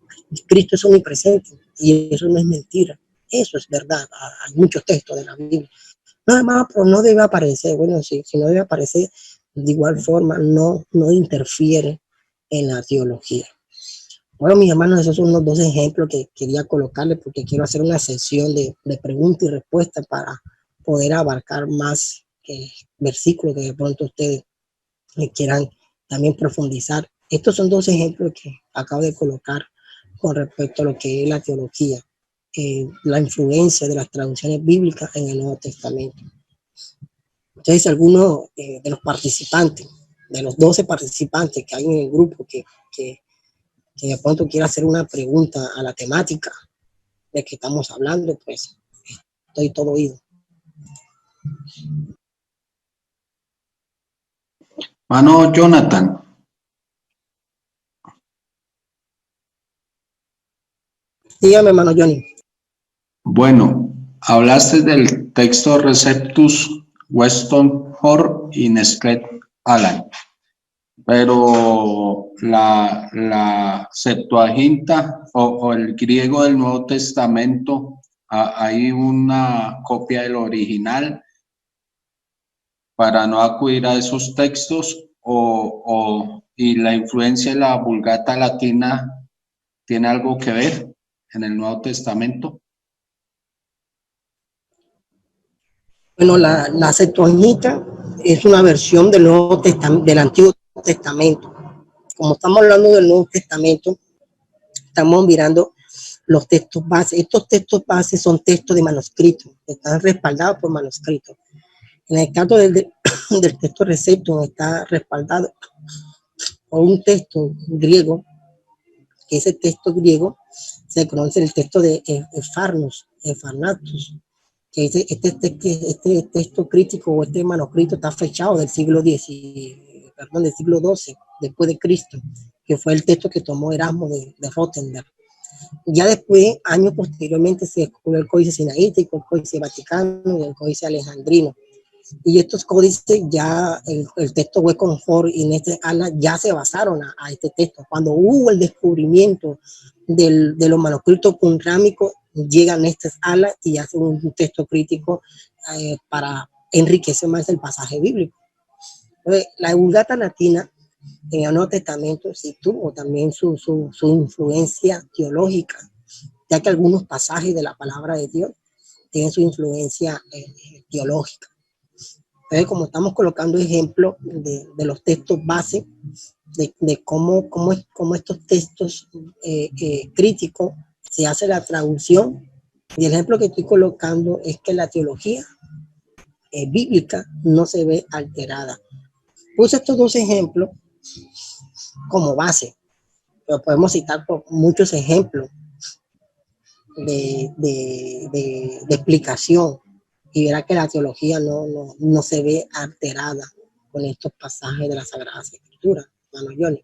Cristo es omnipresente, y eso no es mentira, eso es verdad. Hay muchos textos de la Biblia. Nada más, pero no debe aparecer. Bueno, si no debe aparecer, de igual forma no interfiere en la teología. Bueno, mis hermanos, esos son los dos ejemplos que quería colocarles, porque quiero hacer una sesión de preguntas y respuestas para poder abarcar más versículos que de pronto ustedes quieran también profundizar. Estos son dos ejemplos que acabo de colocar con respecto a lo que es la teología, la influencia de las traducciones bíblicas en el Nuevo Testamento. Entonces, algunos de los participantes, de los 12 participantes que hay en el grupo, que de pronto quiera hacer una pregunta a la temática de que estamos hablando, pues estoy todo oído. Mano Jonathan. Dígame, hermano Johnny. Bueno, hablaste del texto Receptus, Weston Hort y Néstor Aland, pero la Septuaginta o el griego del Nuevo Testamento, hay una copia del original para no acudir a esos textos, y la influencia de la Vulgata Latina tiene algo que ver en el Nuevo Testamento. Bueno, la Septuaginta es una versión del Nuevo Testamento, del Antiguo Testamento. Como estamos hablando del Nuevo Testamento, estamos mirando los textos base. Estos textos base son textos de manuscritos, están respaldados por manuscritos. En el caso del texto recepto, está respaldado por un texto griego, que ese texto griego se conoce el texto de Efarnatus, que este texto crítico o este manuscrito está fechado del siglo XII, del siglo XII, después de Cristo, que fue el texto que tomó Erasmo de Rotterdam. Ya después, años posteriormente, se descubrió el Códice Sinaítico, el Códice Vaticano y el Códice Alejandrino. Y estos códices ya, el texto web confort y en este ala ya se basaron a este texto. Cuando hubo el descubrimiento de los manuscritos qumránicos, llegan estas alas y hacen un texto crítico para enriquecer más el pasaje bíblico. Entonces, la Vulgata Latina en el Nuevo Testamento sí tuvo también su influencia teológica, ya que algunos pasajes de la palabra de Dios tienen su influencia teológica. Entonces, como estamos colocando ejemplos de los textos base, de cómo estos textos críticos se hace la traducción, y el ejemplo que estoy colocando es que la teología bíblica no se ve alterada. Puse estos dos ejemplos como base, pero podemos citar por muchos ejemplos de explicación, y verá que la teología no se ve alterada con estos pasajes de las Sagradas Escrituras, hermano Johnny.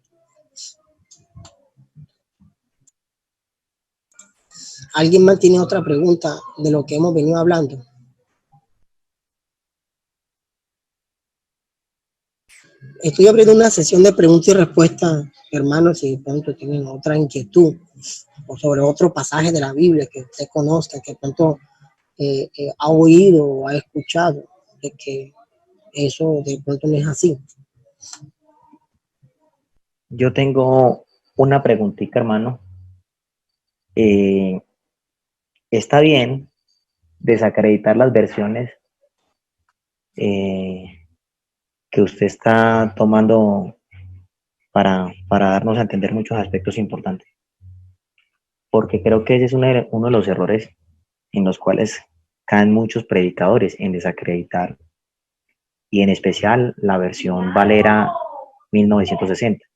¿Alguien más tiene otra pregunta de lo que hemos venido hablando? Estoy abriendo una sesión de preguntas y respuestas, hermanos, si de pronto tienen otra inquietud o sobre otro pasaje de la Biblia que usted conozca, que de pronto ha oído o ha escuchado, de que eso de pronto no es así. Yo tengo una preguntita, hermano. ¿Está bien desacreditar las versiones que usted está tomando para darnos a entender muchos aspectos importantes? Porque creo que ese es uno de los errores en los cuales caen muchos predicadores, en desacreditar, y en especial la versión Valera 1960.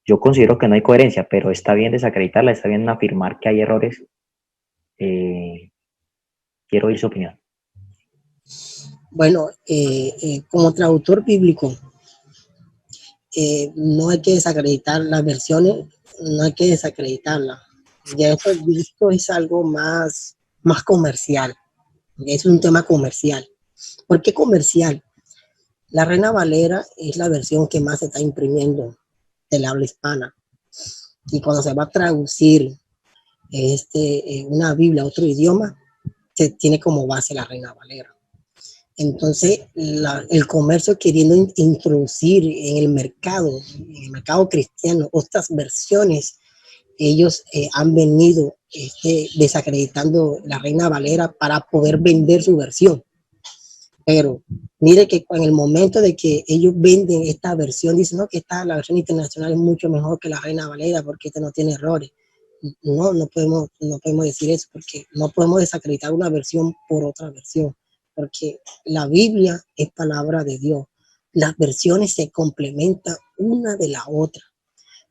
Yo considero que no hay coherencia, pero está bien desacreditarla, está bien afirmar que hay errores. Quiero oír su opinión. Bueno, como traductor bíblico, no hay que desacreditar las versiones, no hay que desacreditarlas. Ya esto es algo más comercial. Es un tema comercial. ¿Por qué comercial? La Reina Valera es la versión que más se está imprimiendo del habla hispana. Y cuando se va a traducir una Biblia a otro idioma, se tiene como base la Reina Valera. Entonces, el comercio queriendo introducir en el mercado cristiano, otras versiones, ellos han venido desacreditando la Reina Valera para poder vender su versión. Pero mire que en el momento de que ellos venden esta versión, dicen no, que la versión internacional es mucho mejor que la Reina Valera porque esta no tiene errores. No podemos decir eso, porque no podemos desacreditar una versión por otra versión, porque la Biblia es palabra de Dios. Las versiones se complementan una de la otra.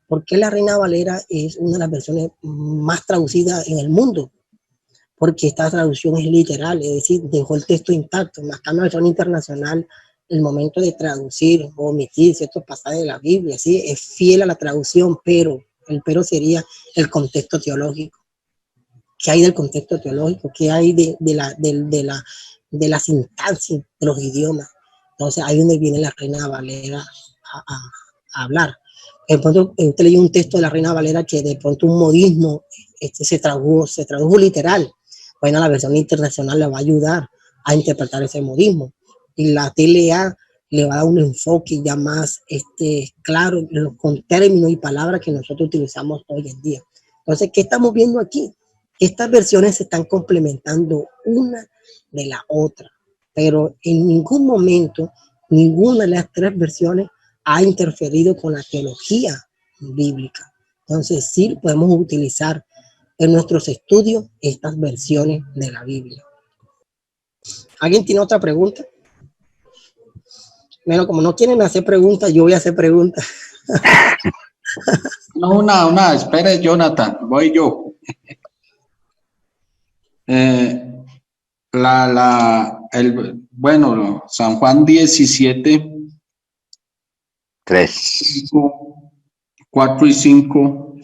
¿Por qué la Reina Valera es una de las versiones más traducidas en el mundo? Porque esta traducción es literal, es decir, dejó el texto intacto. Más que en la versión internacional, el momento de traducir o omitir ciertos pasajes de la Biblia, ¿sí? Es fiel a la traducción, pero el pero sería el contexto teológico. ¿Qué hay del contexto teológico? ¿Qué hay de la sintaxis de los idiomas? Entonces, ahí es donde viene la Reina Valera a hablar. De pronto, usted leyó un texto de la Reina Valera que de pronto un modismo se tradujo literal. Bueno, la versión internacional le va a ayudar a interpretar ese modismo. Y la TLA le va a dar un enfoque ya más claro con términos y palabras que nosotros utilizamos hoy en día. Entonces, ¿qué estamos viendo aquí? Estas versiones se están complementando una de la otra, pero en ningún momento ninguna de las tres versiones ha interferido con la teología bíblica. Entonces, sí podemos utilizar en nuestros estudios estas versiones de la Biblia. ¿Alguien tiene otra pregunta? Bueno, como no quieren hacer preguntas, yo voy a hacer preguntas. No, espere, Jonathan, voy yo. Bueno, San Juan 17, 3. 4 y 5.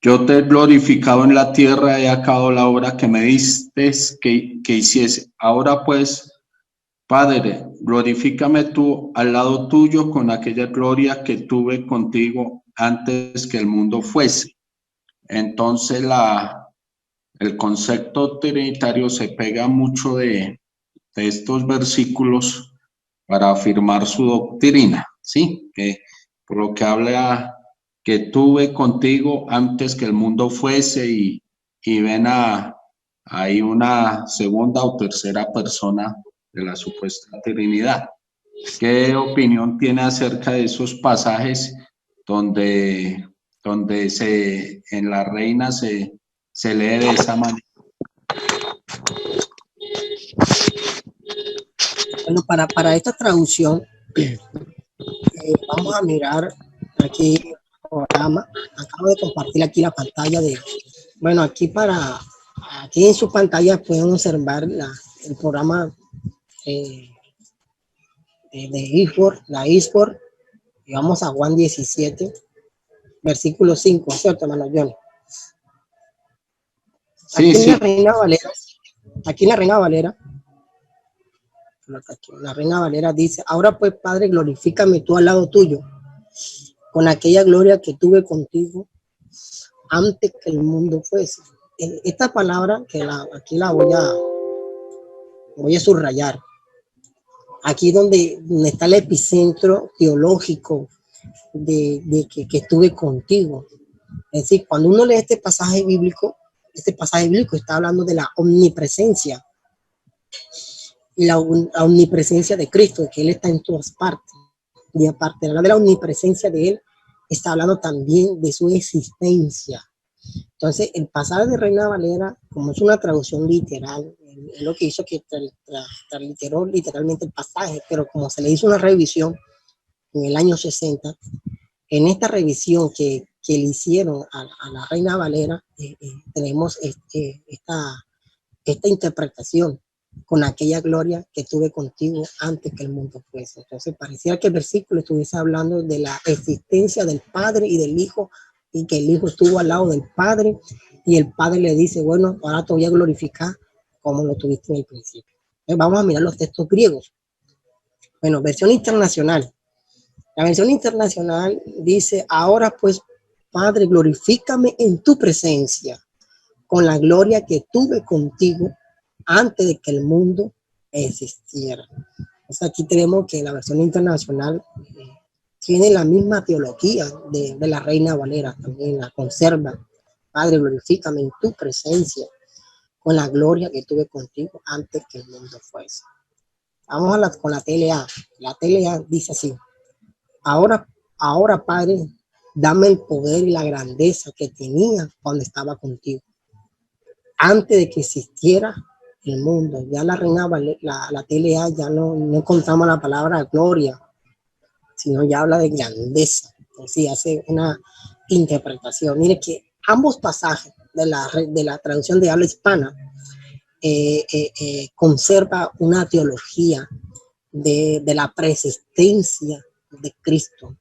Yo te he glorificado en la tierra, he acabado la obra que me diste que hiciese. Ahora pues, Padre, glorifícame tú al lado tuyo con aquella gloria que tuve contigo antes que el mundo fuese. Entonces el concepto trinitario se pega mucho de estos versículos para afirmar su doctrina, ¿sí? Que por lo que habla que tuve contigo antes que el mundo fuese y ven ahí una segunda o tercera persona de la supuesta Trinidad. ¿Qué opinión tiene acerca de esos pasajes donde en la Reina se lee de esa manera? Bueno, para esta traducción, vamos a mirar aquí el programa. Acabo de compartir aquí la pantalla de, bueno, aquí en su pantalla pueden observar el programa de eSport, la eSport, y vamos a Juan 17, versículo 5, ¿cierto, hermano John? Sí, sí. Aquí en la Reina Valera dice: ahora pues, Padre, glorifícame tú al lado tuyo, con aquella gloria que tuve contigo antes que el mundo fuese. Esta palabra aquí la voy a subrayar. Aquí donde está el epicentro teológico de que estuve contigo. Es decir, cuando uno lee este pasaje bíblico está hablando de la omnipresencia. Y la omnipresencia de Cristo, que Él está en todas partes. Y aparte de hablar de la omnipresencia de Él, está hablando también de su existencia. Entonces, el pasaje de Reina Valera, como es una traducción literal, es lo que hizo que transliteró literalmente el pasaje, pero como se le hizo una revisión en el año 60, en esta revisión que le hicieron a la Reina Valera, tenemos esta interpretación: con aquella gloria que tuve contigo antes que el mundo fuese. Entonces pareciera que el versículo estuviese hablando de la existencia del Padre y del Hijo, y que el Hijo estuvo al lado del Padre, y el Padre le dice: bueno, ahora te voy a glorificar como lo tuviste en el principio. Entonces vamos a mirar los textos griegos. Bueno, versión internacional. La versión internacional dice: ahora pues, Padre, glorifícame en tu presencia con la gloria que tuve contigo antes de que el mundo existiera. Entonces aquí tenemos que la versión internacional tiene la misma teología de la Reina Valera, también la conserva. Padre, glorifícame en tu presencia con la gloria que tuve contigo antes que el mundo fuese. Vamos con la TLA. La TLA dice así: ahora, Padre, dame el poder y la grandeza que tenía cuando estaba contigo, antes de que existiera el mundo. Ya la Reina la TLA ya no encontramos la palabra gloria, sino ya habla de grandeza. Entonces hace una interpretación. Mire que ambos pasajes de la traducción de habla hispana conserva una teología de la preexistencia de Cristo.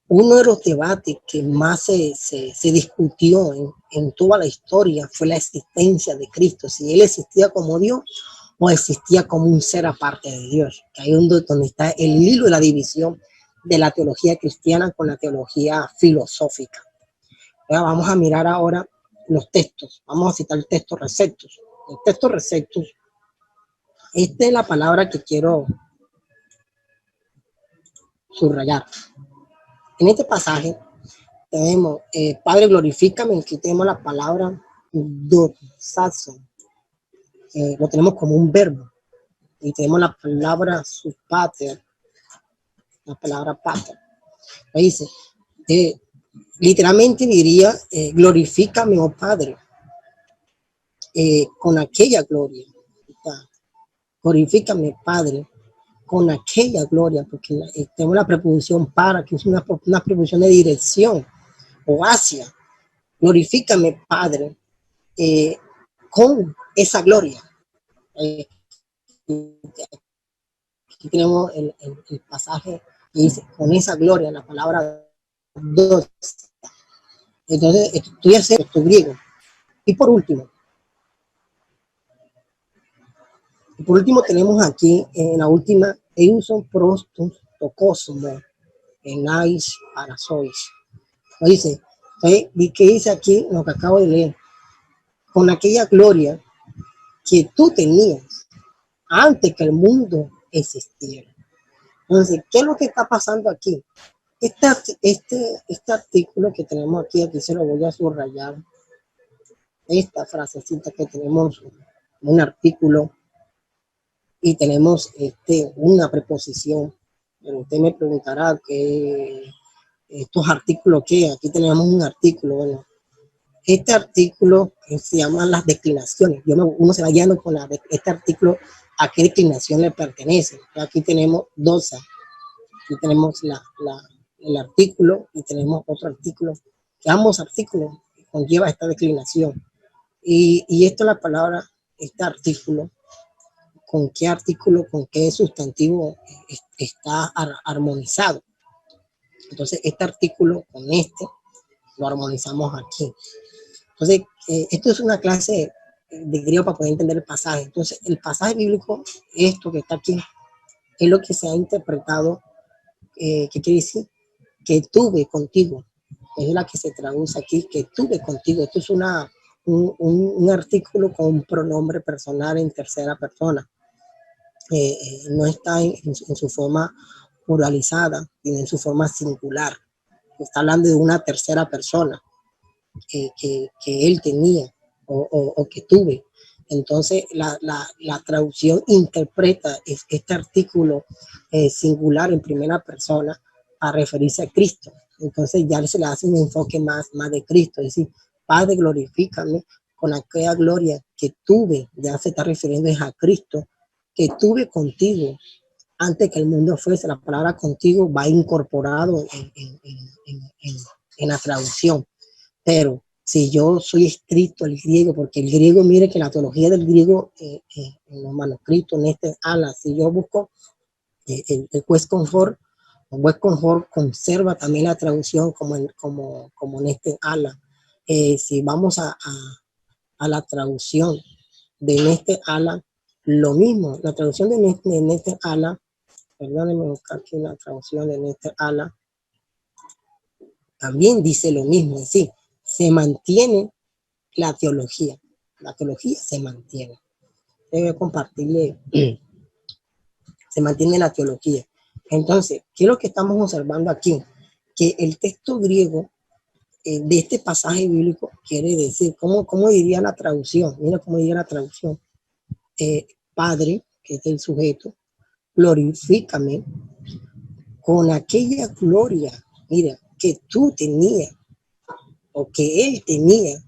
Uno de los debates que más se discutió en toda la historia fue la existencia de Cristo, si Él existía como Dios o existía como un ser aparte de Dios. Que ahí es donde está el hilo de la división de la teología cristiana con la teología filosófica. Vamos a mirar ahora los textos. Vamos a citar el texto receptus. El texto receptus, esta es la palabra que quiero subrayar. En este pasaje tenemos, Padre, glorifícame. Aquí tenemos la palabra doxazo. Lo tenemos como un verbo. Y tenemos la palabra pater, la palabra pater. Ahí dice, literalmente diría, glorifícame, oh Padre, con aquella gloria. Glorifícame, Padre, con aquella gloria, porque tenemos la preposición para, que es una preposición de dirección o hacia. Glorifícame, Padre, con esa gloria. Aquí tenemos el pasaje que dice: con esa gloria, la palabra dos. Entonces, estoy haciendo esto griego. Y por último, Y por último tenemos aquí en la última, euson prostus tocosmo, enais parasois. Dice, ¿qué dice aquí lo que acabo de leer? Con aquella gloria que tú tenías antes que el mundo existiera. Entonces, ¿qué es lo que está pasando aquí? Este artículo que tenemos aquí se lo voy a subrayar. Esta frasecita que tenemos, un artículo, y tenemos una preposición. Pero usted me preguntará que estos artículos, ¿qué? Aquí tenemos un artículo. Bueno, este artículo se llama las declinaciones. Uno se va guiando con este artículo a qué declinación le pertenece. Aquí tenemos dosa. Aquí tenemos el artículo y tenemos otro artículo. Que ambos artículos conlleva esta declinación. Y esto es la palabra, este artículo. ¿Con qué artículo, con qué sustantivo está armonizado? Entonces, este artículo con este lo armonizamos aquí. Entonces, esto es una clase de griego para poder entender el pasaje. Entonces, el pasaje bíblico, esto que está aquí, es lo que se ha interpretado, que quiere decir que tuve contigo. Es la que se traduce aquí, que tuve contigo. Esto es un artículo con un pronombre personal en tercera persona. No está en su forma pluralizada, sino en su forma singular. Está hablando de una tercera persona que él tenía o que tuve. Entonces, la traducción interpreta este artículo singular en primera persona a referirse a Cristo. Entonces, ya se le hace un enfoque más de Cristo. Es decir, Padre, glorifícame con aquella gloria que tuve. Ya se está refiriendo a Cristo, que tuve contigo antes que el mundo fuese. La palabra contigo va incorporado en la traducción. Pero si yo soy estricto al griego, porque el griego, mire que la teología del griego en los manuscritos, en este ala, si yo busco el West Concord conserva también la traducción como en este ala. Si vamos a la traducción de este ala, lo mismo, la traducción de este ala, perdónenme buscar aquí la traducción de este ala, también dice lo mismo, es decir, se mantiene la teología se mantiene. Debe compartirle, se mantiene la teología. Entonces, ¿qué es lo que estamos observando aquí? Que el texto griego de este pasaje bíblico quiere decir, ¿cómo diría la traducción? Mira cómo diría la traducción. Padre, que es el sujeto, glorifícame con aquella gloria, mira, que tú tenías o que él tenía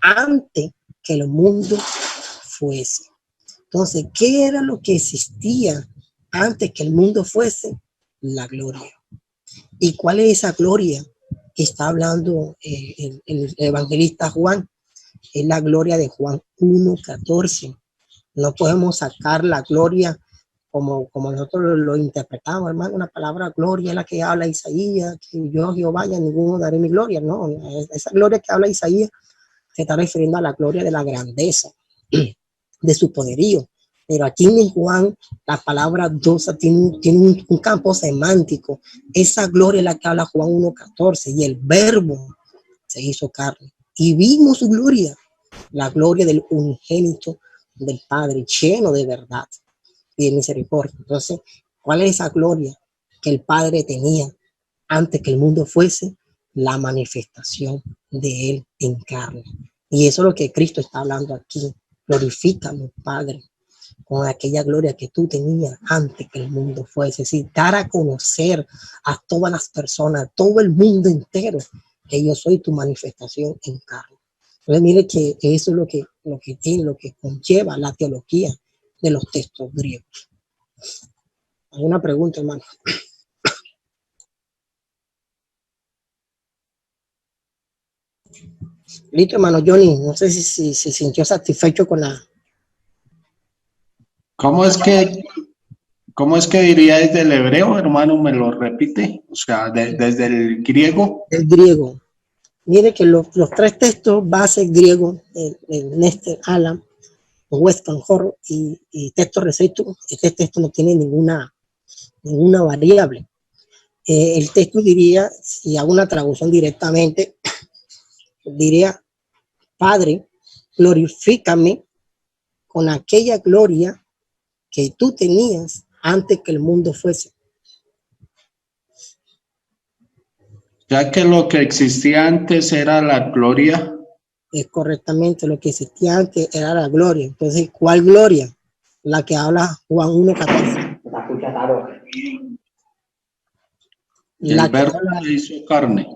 antes que el mundo fuese. Entonces, ¿qué era lo que existía antes que el mundo fuese? La gloria. ¿Y cuál es esa gloria que está hablando el evangelista Juan? Es la gloria de Juan 1:14. No podemos sacar la gloria como nosotros lo interpretamos, hermano. Una palabra gloria es la que habla Isaías, que yo, Jehová, y a ninguno daré mi gloria. No, esa gloria que habla Isaías se está refiriendo a la gloria de la grandeza, de su poderío. Pero aquí en Juan, la palabra dosa tiene un campo semántico. Esa gloria es la que habla Juan 1:14, y el verbo se hizo carne. Y vimos su gloria, la gloria del unigénito del Padre, lleno de verdad y de misericordia. Entonces, ¿cuál es esa gloria que el Padre tenía antes que el mundo fuese? La manifestación de Él en carne. Y eso es lo que Cristo está hablando aquí. Glorifícame, Padre, con aquella gloria que tú tenías antes que el mundo fuese. Es decir, dar a conocer a todas las personas, a todo el mundo entero, que yo soy tu manifestación en carne. Entonces, mire que eso es lo que conlleva la teología de los textos griegos. ¿Alguna pregunta, hermano? Listo, hermano Johnny. No sé si se sintió satisfecho con la... ¿Cómo es que diría desde el hebreo, hermano? ¿Me lo repite? O sea, desde el griego. El griego. Mire que los tres textos base griego en este ala Weston Hort y texto recepto, este texto no tiene ninguna variable. El texto diría, si hago una traducción directamente, diría: Padre, glorifícame con aquella gloria que tú tenías antes que el mundo fuese. Ya que lo que existía antes era la gloria. Es correctamente, lo que existía antes era la gloria. Entonces, ¿cuál gloria? La que habla Juan 1:14. El verbo se hizo carne.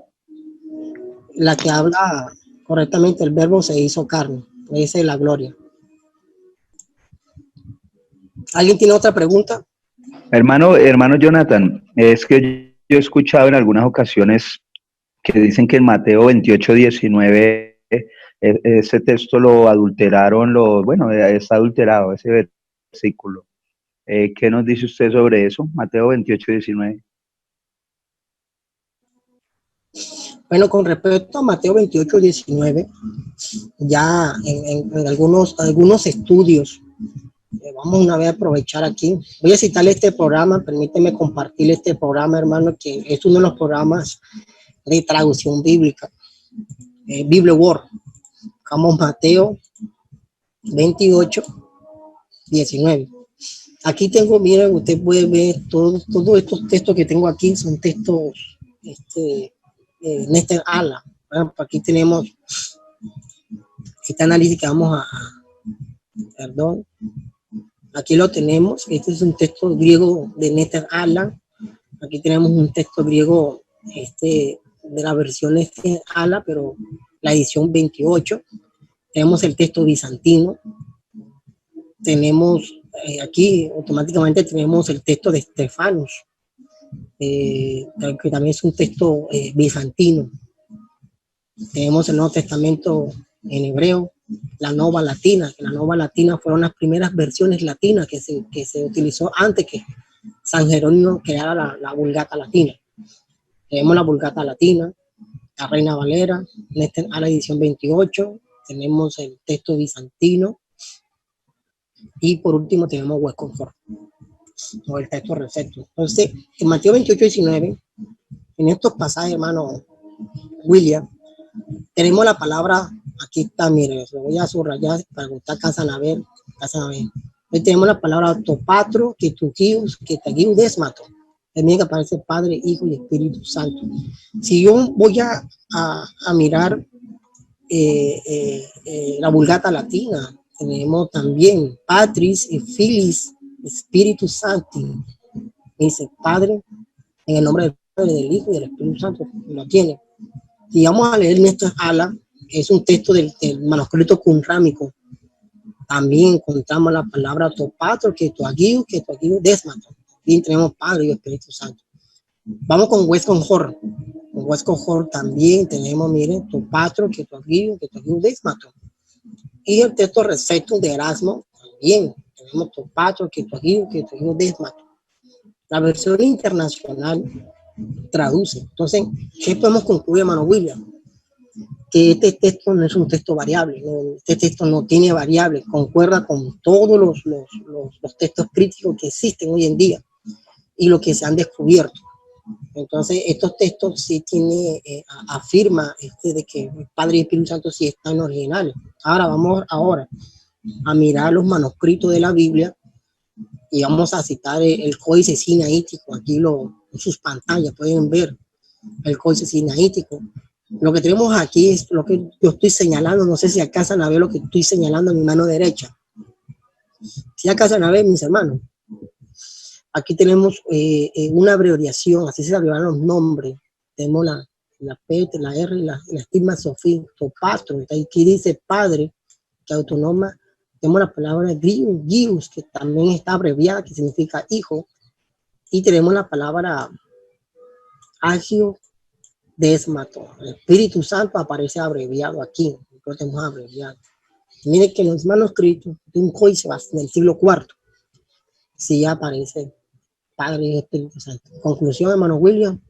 La que habla correctamente, el verbo se hizo carne. Esa es la gloria. ¿Alguien tiene otra pregunta? Hermano Jonathan, es que yo he escuchado en algunas ocasiones que dicen que en Mateo 28:19 ese texto lo adulteraron, está adulterado ese versículo. ¿Qué nos dice usted sobre eso? Mateo 28:19. Bueno, con respecto a Mateo 28:19, ya en algunos estudios, vamos una vez a aprovechar aquí. Voy a citarle este programa, permíteme compartir este programa, hermano, que es uno de los programas de traducción bíblica, BibleWord. Buscamos Mateo 28:19. Aquí tengo, miren, usted puede ver todos estos textos que tengo aquí, son textos Néstor Ala. Aquí tenemos este análisis que vamos perdón, aquí lo tenemos. Este es un texto griego de Néstor Ala. Aquí tenemos un texto griego de la versión Ala, pero la edición 28. Tenemos el texto bizantino. Tenemos aquí automáticamente tenemos el texto de Estefanos, que también es un texto bizantino. Tenemos el Nuevo Testamento en hebreo, la Nova Latina, que la Nova Latina fueron las primeras versiones latinas que se utilizó antes que San Jerónimo creara la Vulgata Latina. Tenemos la Vulgata Latina, la Reina Valera, a la edición 28, tenemos el texto bizantino y por último tenemos Weston Hort, o el texto recepto. Entonces, en Mateo 28:19, en estos pasajes, hermano William, tenemos la palabra, aquí está, mire, lo voy a subrayar para que usted alcanzan a ver. Hoy tenemos la palabra topatro, que tagiu desmato. También que aparece Padre, Hijo y Espíritu Santo. Si yo voy a mirar la Vulgata Latina, tenemos también Patris y Filis, Espíritu Santo. Dice Padre, en el nombre del Padre, del Hijo y del Espíritu Santo, lo tiene. Y vamos a leer Néstor Ala, que es un texto del manuscrito cunrámico. También encontramos la palabra topatro, que toagiu desmato. Y tenemos Padre y Espíritu Santo. Vamos con Weston Hort. Con Weston Hort también tenemos, miren, topatro, que toagiu desmato. Y el texto recepto de Erasmo también tenemos topatro, que toagiu desmato. La versión internacional traduce. Entonces, ¿qué podemos concluir, hermano William? Que este texto no es un texto variable, este texto no tiene variables, concuerda con todos los textos críticos que existen hoy en día y lo que se han descubierto. Entonces, estos textos sí afirma de que el Padre y el Espíritu Santo sí están originales. Ahora vamos a mirar los manuscritos de la Biblia y vamos a citar el códice sinaítico. Aquí en sus pantallas pueden ver el códice sinaítico. Lo que tenemos aquí es lo que yo estoy señalando. No sé si alcanzan a ver lo que estoy señalando en mi mano derecha. Si alcanzan a ver, mis hermanos. Aquí tenemos una abreviación, así se abrevian los nombres. Tenemos la P, la R y la estigma sofí, topatro. Aquí dice Padre, que autonoma. Tenemos la palabra Gius, que también está abreviada, que significa hijo. Y tenemos la palabra agio desmato. El Espíritu Santo aparece abreviado aquí. Lo tenemos abreviado. Miren que en los manuscritos de un códice del siglo IV sí aparece Padre y Espíritu Santo. Conclusión, hermano William,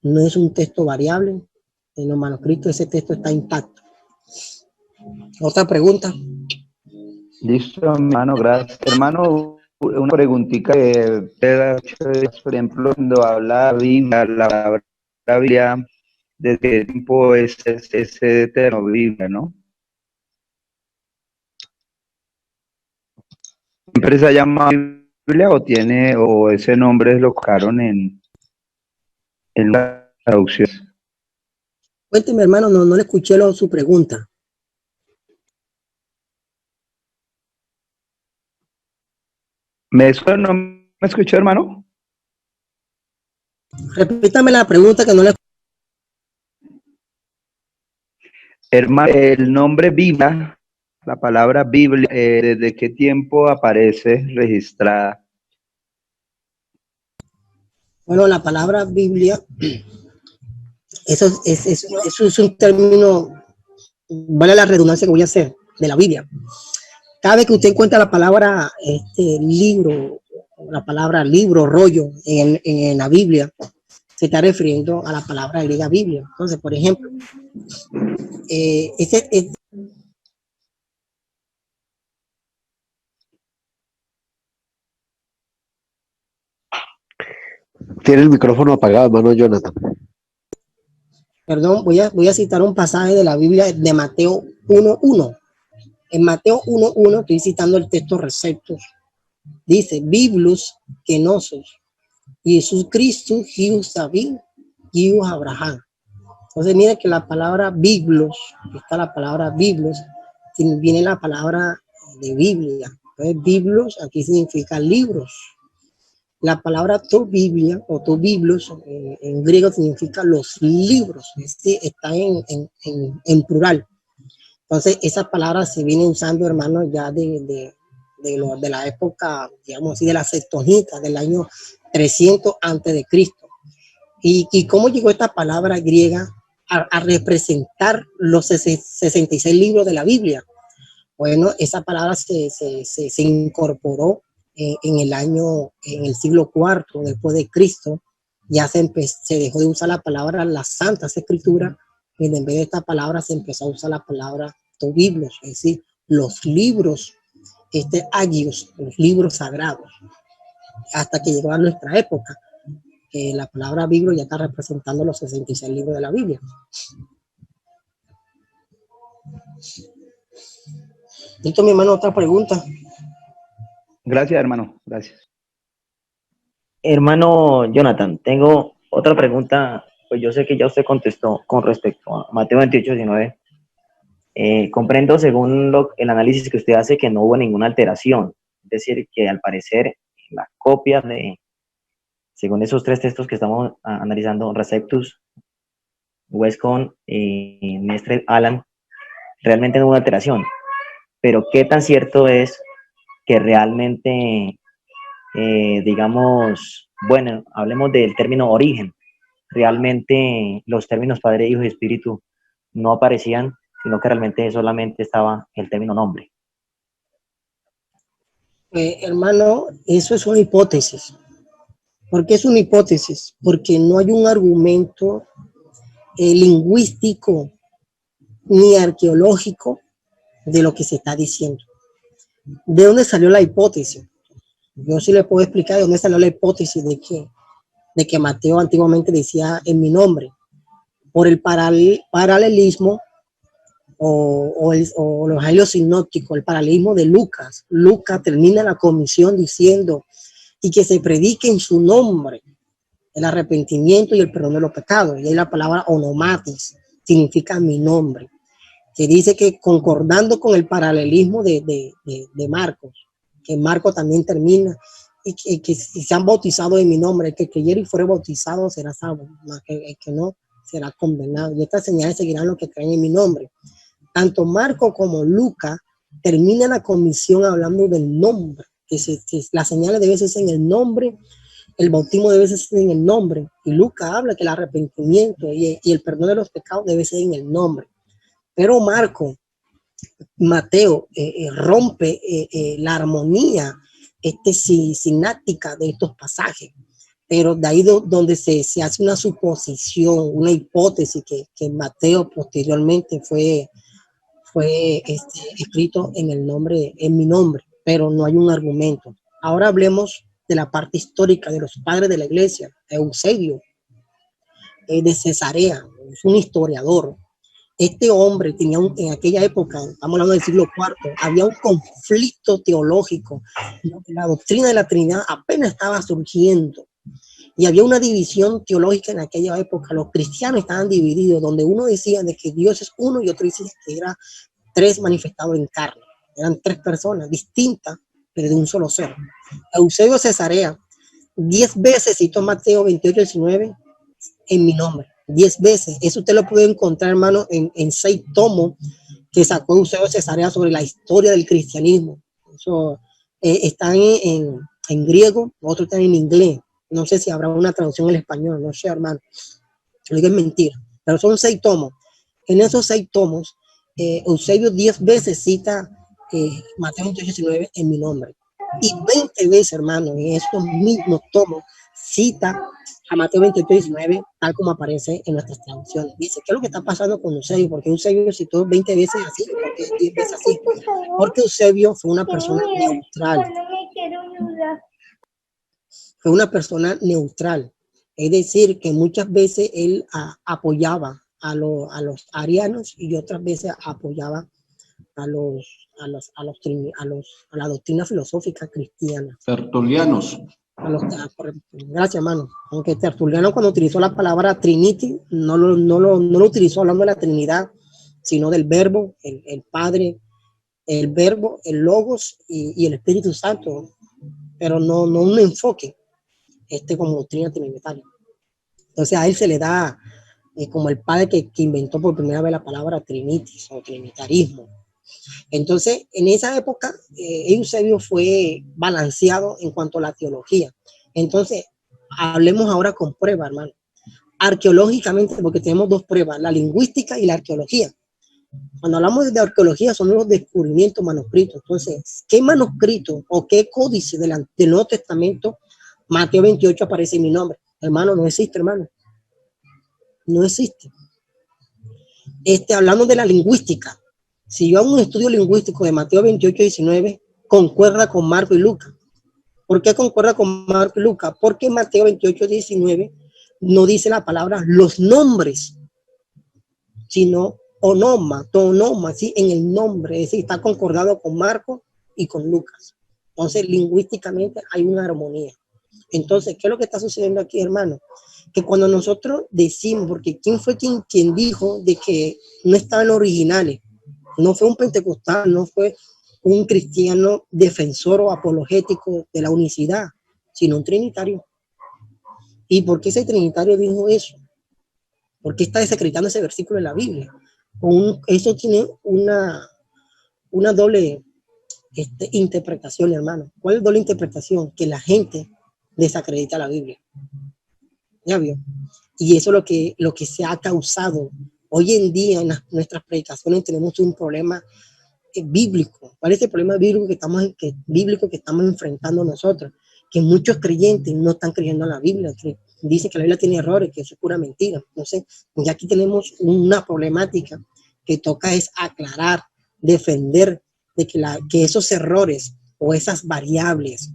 no es un texto variable. En los manuscritos ese texto está intacto. ¿Otra pregunta? Listo, hermano, gracias. Hermano, una preguntita que te da, por ejemplo, cuando habla la palabra Biblia, ¿desde qué tiempo es ese eterno Biblia, no? ¿Siempre se ha llamado Biblia o tiene, o ese nombre lo colocaron en la traducción? Cuénteme, hermano, no le escuché su pregunta. ¿No me escuchó, hermano? Repítame la pregunta que no le. Hermano, el nombre Biblia, la palabra Biblia, ¿desde qué tiempo aparece registrada? Bueno, la palabra Biblia, eso es un término, vale la redundancia que voy a hacer, de la Biblia. Cada vez que usted encuentra la palabra libro, la palabra libro, rollo en la Biblia, se está refiriendo a la palabra griega Biblia. Entonces, por ejemplo, Tiene el micrófono apagado, hermano Jonathan. perdón, voy a citar un pasaje de la Biblia de Mateo 1:1. En Mateo 1:1 estoy citando el texto receptos. Dice, Biblus kenosos, Jesús Cristo, Hius David, Hius Abraham. Entonces, mira que la palabra Biblos, está la palabra Biblos, viene la palabra de Biblia. Entonces, Biblos aquí significa libros. La palabra tu Biblia o tu Biblos en griego significa los libros, es decir, está en plural. Entonces, esa palabra se viene usando, hermano, ya de la época, digamos así, de la Septuaginta, del año 300 antes de Cristo. ¿Y cómo llegó esta palabra griega a representar los 66 libros de la Biblia? Bueno, esa palabra se incorporó en el siglo IV después de Cristo. Ya se dejó de usar la palabra las Santas Escrituras y en vez de esta palabra se empezó a usar la palabra Biblos, es decir, los libros agios, los libros sagrados, hasta que llegó a nuestra época. La palabra Biblia ya está representando los 66 libros de la Biblia. Listo, mi hermano, otra pregunta. Gracias, hermano, gracias. Hermano Jonathan, tengo otra pregunta. Pues yo sé que ya usted contestó con respecto a Mateo 28:19. Comprendo según el análisis que usted hace que no hubo ninguna alteración. Es decir, que al parecer la copia según esos tres textos que estamos analizando, Receptus, Westcon y Mestre Alan, realmente no hubo una alteración. Pero ¿qué tan cierto es que realmente, digamos, bueno, hablemos del término origen, realmente los términos Padre, Hijo y Espíritu no aparecían, sino que realmente solamente estaba el término nombre? Hermano, eso es una hipótesis. ¿Por qué es una hipótesis? Porque no hay un argumento lingüístico ni arqueológico de lo que se está diciendo. ¿De dónde salió la hipótesis? Yo sí le puedo explicar de dónde salió la hipótesis de que Mateo antiguamente decía en mi nombre, por el paralelismo o los evangelios sinópticos, el paralelismo de Lucas. Lucas termina la comisión diciendo y que se predique en su nombre el arrepentimiento y el perdón de los pecados. Y ahí la palabra onomatis significa mi nombre, que dice que concordando con el paralelismo de Marcos, que Marcos también termina y que si se han bautizado en mi nombre, el que creyere y fuere bautizado será salvo, el que no será condenado. Y estas señales seguirán los que creen en mi nombre. Tanto Marcos como Lucas terminan la comisión hablando del nombre, que las señales deben ser en el nombre, el bautismo debe ser en el nombre. Y Lucas habla que el arrepentimiento y el perdón de los pecados debe ser en el nombre. Pero Mateo rompe la armonía sináctica de estos pasajes. Pero de ahí donde se hace una suposición, una hipótesis que Mateo posteriormente fue fue escrito en mi nombre, pero no hay un argumento. Ahora hablemos de la parte histórica de los padres de la iglesia. Eusebio de Cesarea, es un historiador. Este hombre tenía en aquella época, estamos hablando del siglo IV, había un conflicto teológico. La doctrina de la Trinidad apenas estaba surgiendo y había una división teológica en aquella época. Los cristianos estaban divididos, donde uno decía de que Dios es uno y otro decía que era tres manifestados en carne. Eran tres personas distintas, pero de un solo ser. Eusebio de Cesarea 10 veces citó Mateo 28:19 en mi nombre. 10 veces. Eso usted lo puede encontrar, hermano, en 6 tomos que sacó Eusebio de Cesarea sobre la historia del cristianismo. Eso están en griego, otros están en inglés. No sé si habrá una traducción en español, no sé, hermano. Lo digo es mentira, pero son 6 tomos. En esos 6 tomos, Eusebio 10 veces cita Mateo 28:19 en mi nombre. Y 20 veces, hermano, en esos mismos tomos, cita a Mateo 28:19, tal como aparece en nuestras traducciones. Dice, ¿qué es lo que está pasando con Eusebio? Porque Eusebio citó 20 veces así, porque 10 veces así. Porque Eusebio fue una persona neutral. Fue una persona neutral. Es decir, que muchas veces él apoyaba a los arianos y otras veces apoyaba a la doctrina filosófica cristiana. Tertulianos. Gracias, hermano. Aunque Tertuliano, cuando utilizó la palabra Trinity, no lo utilizó hablando de la Trinidad, sino del verbo, el Padre, el verbo, el Logos y el Espíritu Santo, pero no un enfoque como doctrina trinitaria. Entonces a él se le da como el padre que inventó por primera vez la palabra Trinitis o trinitarismo. Entonces, en esa época, Eusebio fue balanceado en cuanto a la teología. Entonces, hablemos ahora con pruebas, hermano. Arqueológicamente, porque tenemos 2 pruebas, la lingüística y la arqueología. Cuando hablamos de arqueología, son los descubrimientos manuscritos. Entonces, ¿qué manuscrito o qué códice del Nuevo Testamento, Mateo 28, aparece en mi nombre? Hermano, no existe, hermano. No existe. Hablando de la lingüística, si yo hago un estudio lingüístico de Mateo 28:19, concuerda con Marco y Lucas. ¿Por qué concuerda con Marco y Lucas? Porque Mateo 28:19 no dice la palabra los nombres, sino onoma, ¿sí? En el nombre, es decir, está concordado con Marco y con Lucas. Entonces, lingüísticamente hay una armonía. Entonces, ¿qué es lo que está sucediendo aquí, hermano? Que cuando nosotros decimos, porque ¿quién fue quien dijo de que no estaban originales? No fue un pentecostal, no fue un cristiano defensor o apologético de la unicidad, sino un trinitario. ¿Y por qué ese trinitario dijo eso? ¿Por qué está desacreditando ese versículo de la Biblia? Eso tiene una doble interpretación, hermano. ¿Cuál es la doble interpretación? Que la gente desacredita la Biblia. ¿Ya vio? Y eso es lo que se ha causado. Hoy en día en nuestras predicaciones tenemos un problema bíblico. ¿Cuál es el problema bíblico que estamos enfrentando nosotros? Que muchos creyentes no están creyendo en la Biblia, que dicen que la Biblia tiene errores, que eso es pura mentira. Entonces, ya aquí tenemos una problemática que toca es aclarar, defender de que esos errores o esas variables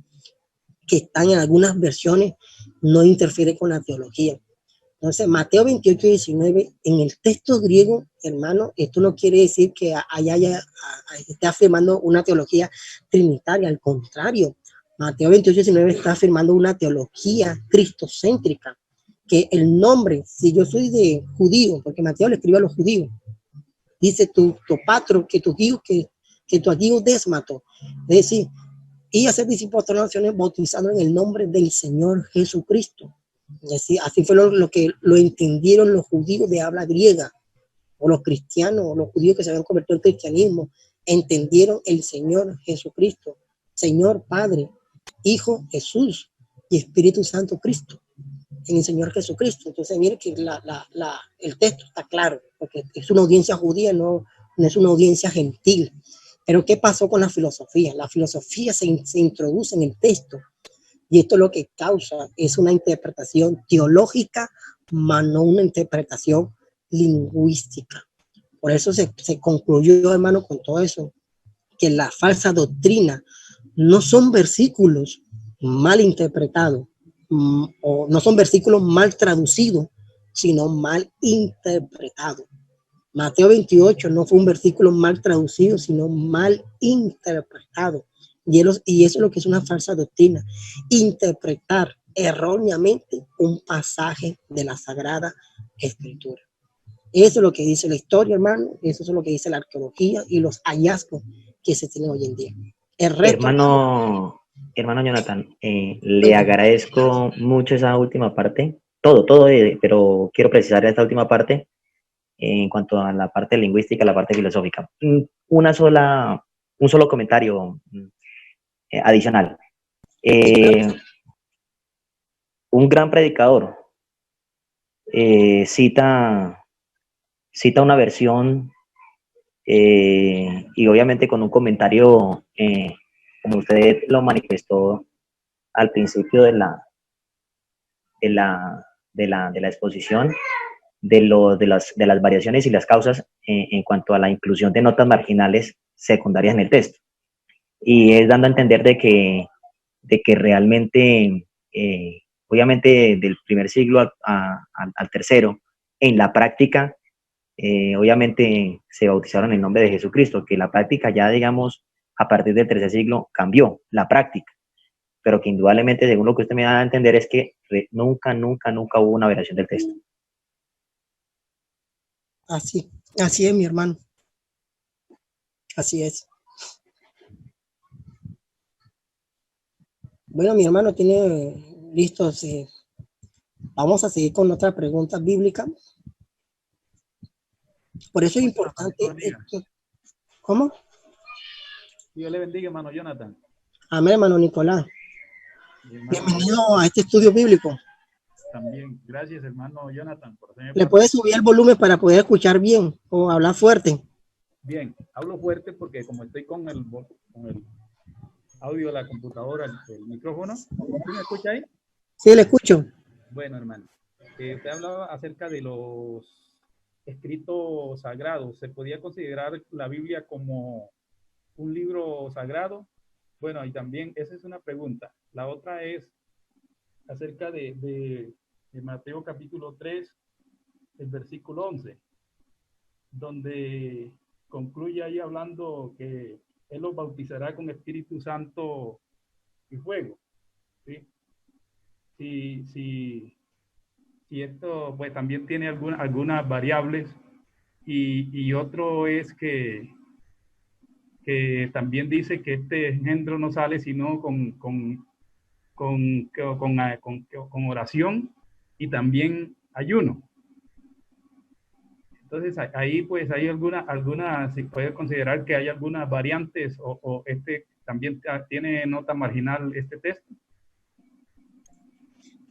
que están en algunas versiones no interfieren con la teología. Entonces, Mateo 28:19, en el texto griego, hermano, esto no quiere decir que esté afirmando una teología trinitaria, al contrario. Mateo 28:19 está afirmando una teología cristocéntrica, que el nombre, si yo soy de judío, porque Mateo le escribe a los judíos, dice tu patro, que tu tío désmato, es decir, y hacer discípulos de las naciones bautizando en el nombre del Señor Jesucristo. Y así fue lo que lo entendieron los judíos de habla griega, o los cristianos, o los judíos que se habían convertido al cristianismo, entendieron el Señor Jesucristo, Señor Padre, Hijo Jesús y Espíritu Santo Cristo, en el Señor Jesucristo. Entonces, mire que el texto está claro, porque es una audiencia judía, no es una audiencia gentil. Pero ¿qué pasó con la filosofía? La filosofía se introduce en el texto. Y esto lo que causa es una interpretación teológica, más no una interpretación lingüística. Por eso se concluyó, hermano, con todo eso, que la falsa doctrina no son versículos mal interpretados, o no son versículos mal traducidos, sino mal interpretados. Mateo 28 no fue un versículo mal traducido, sino mal interpretado. Y eso es lo que es una falsa doctrina, interpretar erróneamente un pasaje de la Sagrada Escritura. Eso es lo que dice la historia, hermano, eso es lo que dice la arqueología y los hallazgos que se tienen hoy en día. El resto, Hermano Jonathan, le agradezco mucho esa última parte, todo, pero quiero precisar esta última parte en cuanto a la parte lingüística, la parte filosófica. Un solo comentario adicional. Un gran predicador cita una versión y obviamente con un comentario, como usted lo manifestó al principio de la exposición, de las variaciones y las causas en cuanto a la inclusión de notas marginales secundarias en el texto. Y es dando a entender de que realmente, obviamente del primer siglo al tercero, en la práctica, obviamente se bautizaron en el nombre de Jesucristo, que la práctica ya, digamos, a partir del tercer siglo cambió la práctica, pero que indudablemente, según lo que usted me da a entender, es que nunca hubo una variación del texto. así es, mi hermano. Así es. Bueno, mi hermano tiene listos. Vamos a seguir con otra pregunta bíblica. Por eso es importante. ¿Cómo? Dios le bendiga, hermano Jonathan. Amén, hermano Nicolás. Bienvenido a este estudio bíblico. También, gracias, hermano Jonathan. Por ¿Le puede subir el volumen para poder escuchar bien o hablar fuerte? Bien, hablo fuerte porque como estoy con el audio de la computadora, el micrófono, ¿sí me escucha ahí? Sí, le escucho. Bueno, hermano, usted hablaba acerca de los escritos sagrados. ¿Se podía considerar la Biblia como un libro sagrado? Bueno, y también esa es una pregunta. La otra es acerca de Mateo capítulo 3, el versículo 11, donde concluye ahí hablando que Él los bautizará con Espíritu Santo y fuego. ¿Sí? Si esto pues también tiene algunas variables y otro es que también dice que este engendro no sale sino con oración y también ayuno. Entonces ahí pues hay algunas, se puede considerar que hay algunas variantes o este también tiene nota marginal este texto.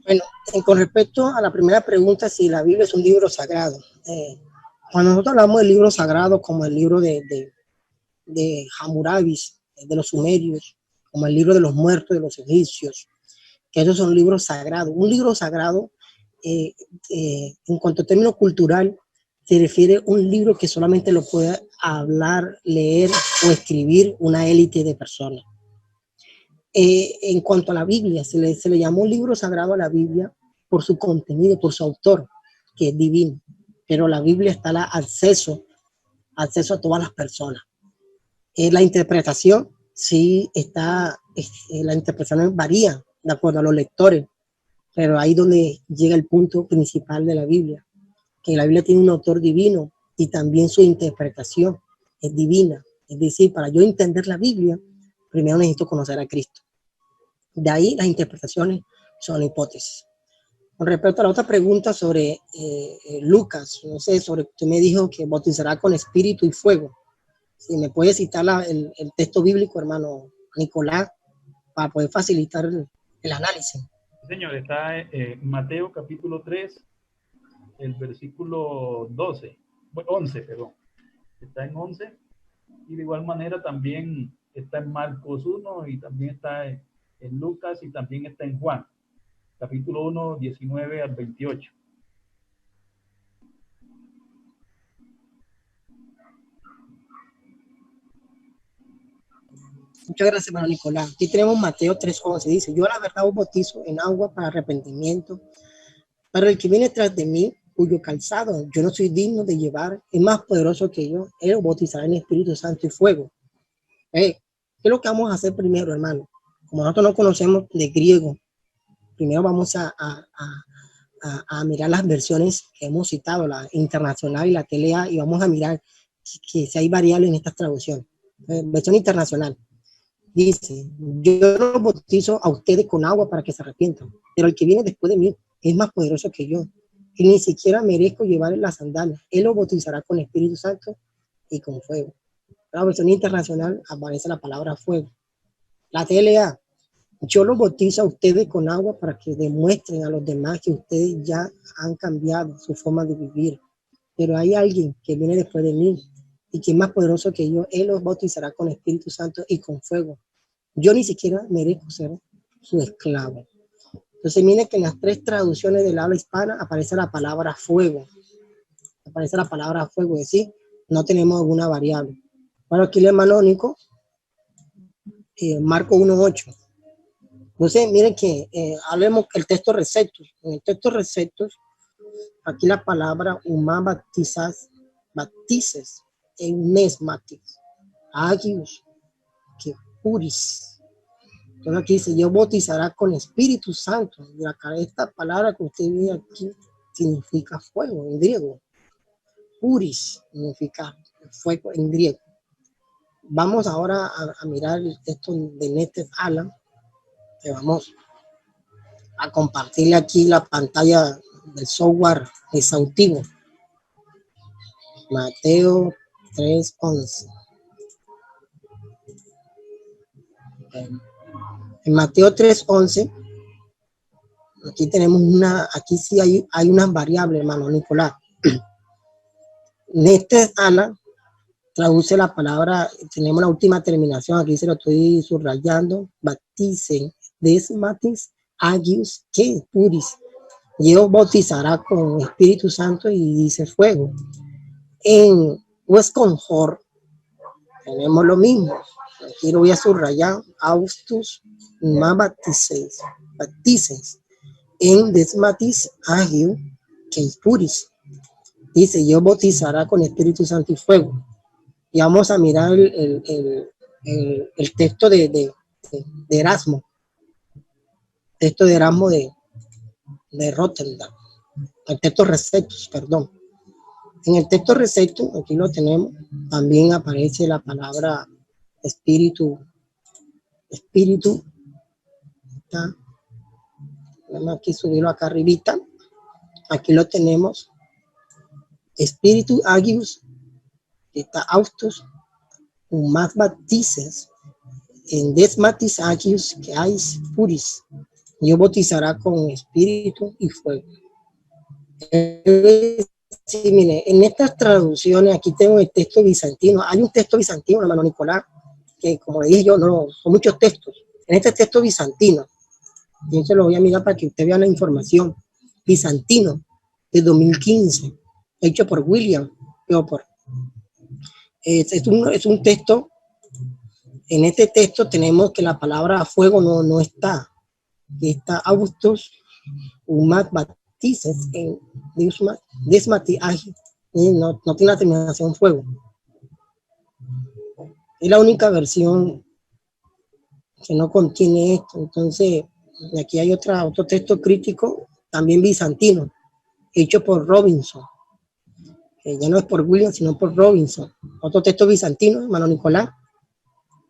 Bueno, con respecto a la primera pregunta, si la Biblia es un libro sagrado. Cuando nosotros hablamos del libro sagrado como el libro de Hammurabi, de los sumerios, como el libro de los muertos de los egipcios, que esos son libros sagrados. Un libro sagrado, en cuanto a término cultural, se refiere a un libro que solamente lo puede hablar, leer o escribir una élite de personas. En cuanto a la Biblia, se le llamó un libro sagrado a la Biblia por su contenido, por su autor, que es divino. Pero la Biblia está al acceso a todas las personas. La interpretación, sí está, la interpretación varía de acuerdo a los lectores, pero ahí donde llega el punto principal de la Biblia, que la Biblia tiene un autor divino y también su interpretación es divina. Es decir, para yo entender la Biblia, primero necesito conocer a Cristo. De ahí las interpretaciones son hipótesis. Con respecto a la otra pregunta sobre Lucas, no sé, usted me dijo que bautizará con espíritu y fuego. Si me puede citar el texto bíblico, hermano Nicolás, para poder facilitar el análisis. Señor, está Mateo capítulo 3, el versículo 11, perdón. Está en 11 y de igual manera también está en Marcos 1 y también está en Lucas y también está en Juan, capítulo 1, 19 al 28. Muchas gracias, hermano Nicolás. Aquí tenemos Mateo 3:11. Dice, yo la verdad os bautizo en agua para arrepentimiento. Para el que viene tras de mí, cuyo calzado yo no soy digno de llevar, es más poderoso que yo. Él os bautizará en Espíritu Santo y fuego. ¿Qué es lo que vamos a hacer primero, hermano? Como nosotros no conocemos de griego, primero vamos a mirar las versiones que hemos citado, la internacional y la TLA, y vamos a mirar que si hay variables en estas traducciones. Versión internacional. Dice, yo los bautizo a ustedes con agua para que se arrepientan, pero el que viene después de mí es más poderoso que yo, y ni siquiera merezco llevarle las sandalias. Él los bautizará con Espíritu Santo y con fuego. En la versión internacional aparece la palabra fuego. La TLA, yo los bautizo a ustedes con agua para que demuestren a los demás que ustedes ya han cambiado su forma de vivir, pero hay alguien que viene después de mí y que es más poderoso que yo. Él los bautizará con Espíritu Santo y con fuego. Yo ni siquiera merezco ser su esclavo. Entonces, miren que en las tres traducciones del habla hispana aparece la palabra fuego. Aparece la palabra fuego, es decir, no tenemos alguna variable. Bueno, aquí el hermano Nico, Marco 1:8. Entonces, miren que hablemos el texto receptus. En el texto receptus, aquí la palabra humá baptizas, baptices, eunesmatis, agius, que puris. Entonces aquí dice, yo bautizará con Espíritu Santo. Y acá esta palabra que usted ve aquí significa fuego en griego. Puris significa fuego en griego. Vamos ahora a mirar el texto de Netef Alan, que vamos a compartirle aquí la pantalla del software exhaustivo. Mateo 3:11. En Mateo 3:11, aquí tenemos aquí sí hay unas variables, hermano Nicolás. Netef Alan traduce la palabra, tenemos la última terminación, aquí se lo estoy subrayando, bapticen, desmatis, agius, que puris. Dios bautizará con Espíritu Santo y dice fuego. En Westconjor tenemos lo mismo. Aquí lo voy a subrayar, austus, ma baptices, en desmatis, agius, que puris. Dice, Dios bautizará con Espíritu Santo y fuego. Y vamos a mirar el texto de Erasmo, texto de Erasmo de Rotterdam, el texto receptus, perdón. En el texto receptus, aquí lo tenemos, también aparece la palabra espíritu, está, vamos aquí subirlo acá arribita, aquí lo tenemos, espíritu agius, está austus, más baptices, en desmatis agius que hay puris. Dios bautizará con espíritu y fuego. Sí, mire, en estas traducciones, aquí tengo el texto bizantino. Hay un texto bizantino, hermano Nicolás, que como le dije yo, no, son muchos textos. En este texto bizantino, yo se lo voy a mirar para que usted vea la información. Bizantino, de 2015, hecho por William Leopold. Es un texto. En este texto tenemos que la palabra fuego no está. Está Augustus Umat Baptices en Desmati Agi. No tiene la terminación fuego. Es la única versión que no contiene esto. Entonces, aquí hay otro texto crítico, también bizantino, hecho por Robinson. Ya no es por William, sino por Robinson. Otro texto bizantino, hermano Nicolás,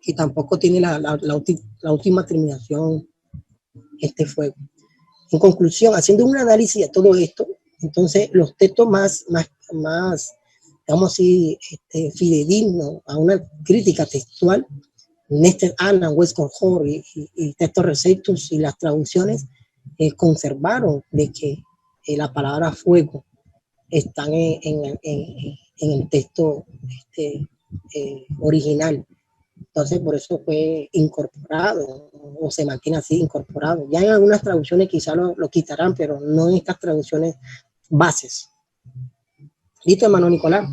que tampoco tiene la última terminación, este fuego. En conclusión, haciendo un análisis de todo esto, entonces los textos más digamos así, fidedignos a una crítica textual, Netef Alan, Westconjor y textos receptus y las traducciones conservaron de que la palabra fuego están en el texto original. Entonces, por eso fue incorporado o se mantiene así incorporado. Ya en algunas traducciones quizá lo quitarán, pero no en estas traducciones bases. ¿Listo, hermano Nicolás?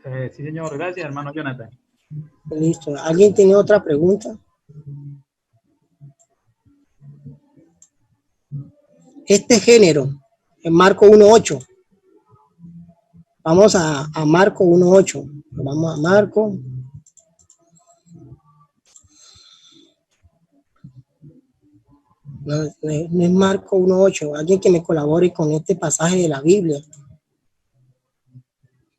Sí, señor. Gracias, hermano Jonathan. Listo. ¿Alguien tiene otra pregunta? Este género, en Marco 1:8. Vamos a Marco 1:8. Vamos a Marco. No es Marco 1:8. Alguien que me colabore con este pasaje de la Biblia.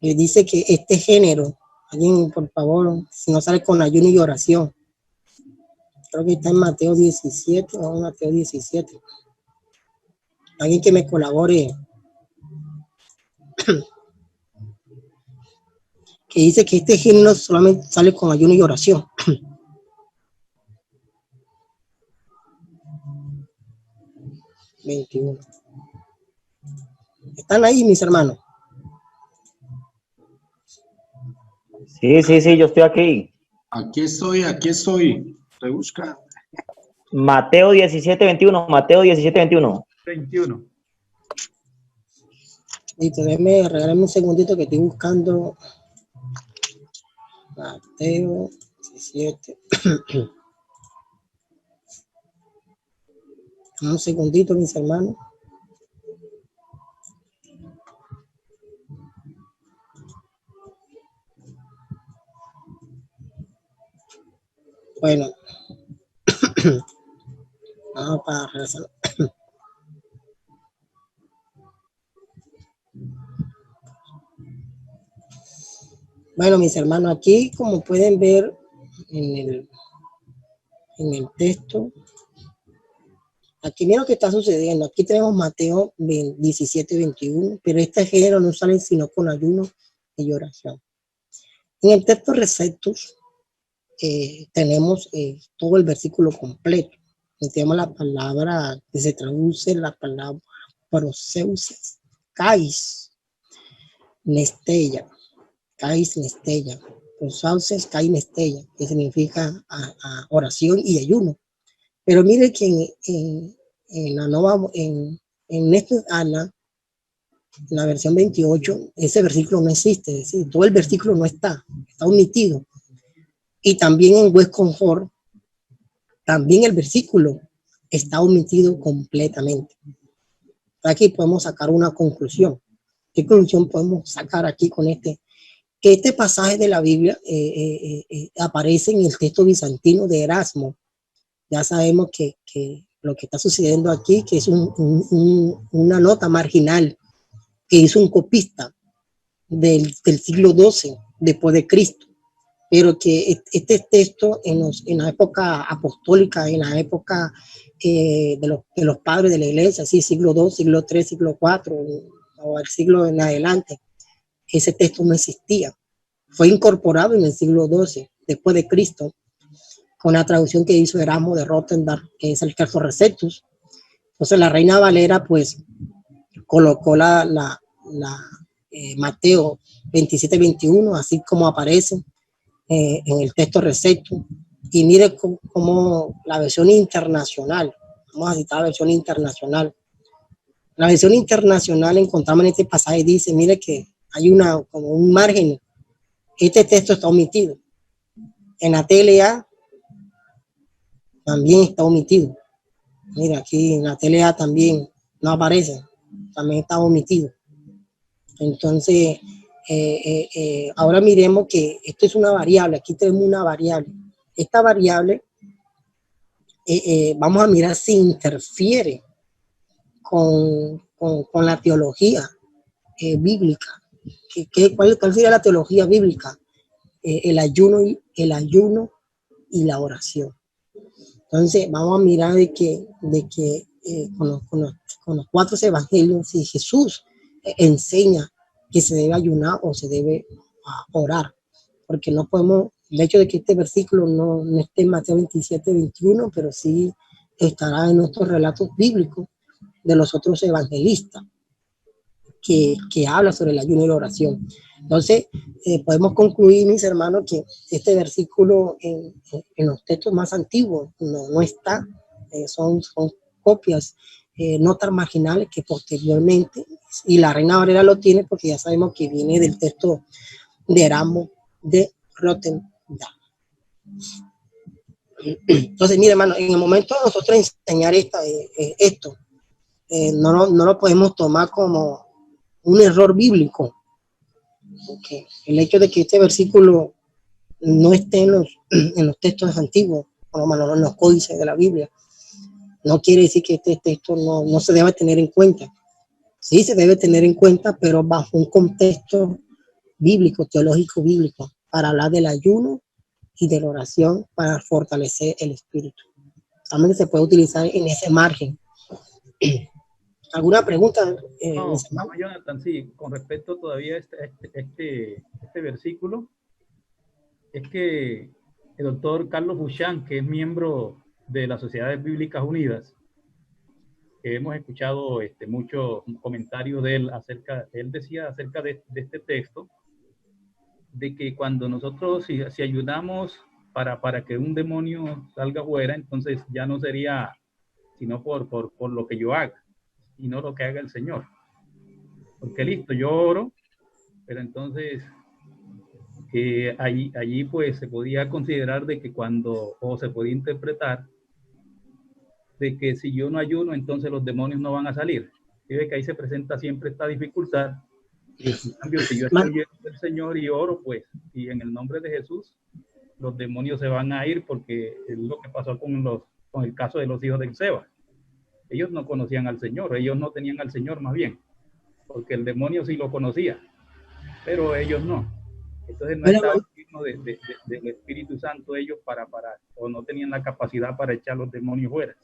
Que dice que este género, alguien por favor, si no sale con ayuno y oración. Creo que está en Mateo 17, o Mateo 17. Alguien que me colabore. Que dice que este género solamente sale con ayuno y oración. 21. ¿Están ahí, mis hermanos? Sí, sí, sí, yo estoy aquí. Aquí estoy, estoy buscando. Mateo 17:21, Mateo 17:21. 21. Listo, regálame un segundito que estoy buscando. Mateo 17. Un segundito, mis hermanos. Bueno. Vamos para regresar. Bueno, mis hermanos, aquí como pueden ver en el texto, aquí mira lo que está sucediendo. Aquí tenemos Mateo 17:21, pero este género no sale sino con ayuno y oración. En el texto receptos tenemos todo el versículo completo. Tenemos la palabra que se traduce, la palabra proseusis, kais, nestella, kais, nestella, proseusis, kais, nestella, que significa oración y ayuno. Pero mire que en la nueva, en este Ana, en la versión 28, ese versículo no existe, es decir, todo el versículo no está omitido. Y también en West Concord, también el versículo está omitido completamente. Aquí podemos sacar una conclusión. ¿Qué conclusión podemos sacar aquí con este? Que este pasaje de la Biblia aparece en el texto bizantino de Erasmo. Ya sabemos que lo que está sucediendo aquí, que es una nota marginal que hizo un copista del siglo XII después de Cristo, pero que este texto en la época apostólica, en la época de los padres de la iglesia, así siglo II, siglo III, siglo IV, o el siglo en adelante, ese texto no existía. Fue incorporado en el siglo XII después de Cristo, con la traducción que hizo Erasmo de Rotterdam, que es el Textus Receptus. Entonces la Reina Valera pues colocó Mateo 27:21, así como aparece en el texto Receptus. Y mire cómo la versión internacional, vamos a citar la versión internacional. La versión internacional encontramos en este pasaje, dice, mire que hay como un margen, este texto está omitido. En la TLA también está omitido. Mira, aquí en la TLA también no aparece, también está omitido. Entonces, ahora miremos que esto es una variable, aquí tenemos una variable. Esta variable, vamos a mirar si interfiere con la teología bíblica. ¿Cuál sería la teología bíblica? El ayuno y la oración. Entonces, vamos a mirar de que con los 4 evangelios, si Jesús enseña que se debe ayunar o se debe orar, porque no podemos, el hecho de que este versículo no esté en Mateo 27:21, pero sí estará en nuestros relatos bíblicos de los otros evangelistas que habla sobre el ayuno y la oración. Entonces, podemos concluir, mis hermanos, que este versículo en los textos más antiguos no está, son copias, notas marginales que posteriormente, y la Reina Valera lo tiene porque ya sabemos que viene del texto de Erasmo de Rotterdam. Entonces, mire, hermano, en el momento de nosotros enseñar esto, no lo podemos tomar como un error bíblico, porque el hecho de que este versículo no esté en los textos antiguos, por lo menos en los códices de la Biblia, no quiere decir que este texto no se debe tener en cuenta. Sí se debe tener en cuenta, pero bajo un contexto bíblico, teológico bíblico, para hablar del ayuno y de la oración para fortalecer el espíritu. También se puede utilizar en ese margen. ¿Alguna pregunta? No, Jonathan, sí, con respecto todavía a este versículo, es que el doctor Carlos Buchan, que es miembro de las Sociedades Bíblicas Unidas, que hemos escuchado muchos comentarios de él él decía acerca de este texto, de que cuando nosotros, si ayudamos para que un demonio salga fuera, entonces ya no sería sino por lo que yo haga, y no lo que haga el Señor. Porque listo, yo oro, pero entonces allí pues se podía considerar de que o se podía interpretar de que si yo no ayuno, entonces los demonios no van a salir. Y de que ahí se presenta siempre esta dificultad. En cambio, si yo estoy oyendo del Señor y oro, pues, y en el nombre de Jesús, los demonios se van a ir, porque es lo que pasó con el caso de los hijos de Seba. Ellos no conocían al Señor, ellos no tenían al Señor más bien, porque el demonio sí lo conocía, pero ellos no. Entonces no estaban llenos del Espíritu Santo ellos o no tenían la capacidad para echar los demonios fuera.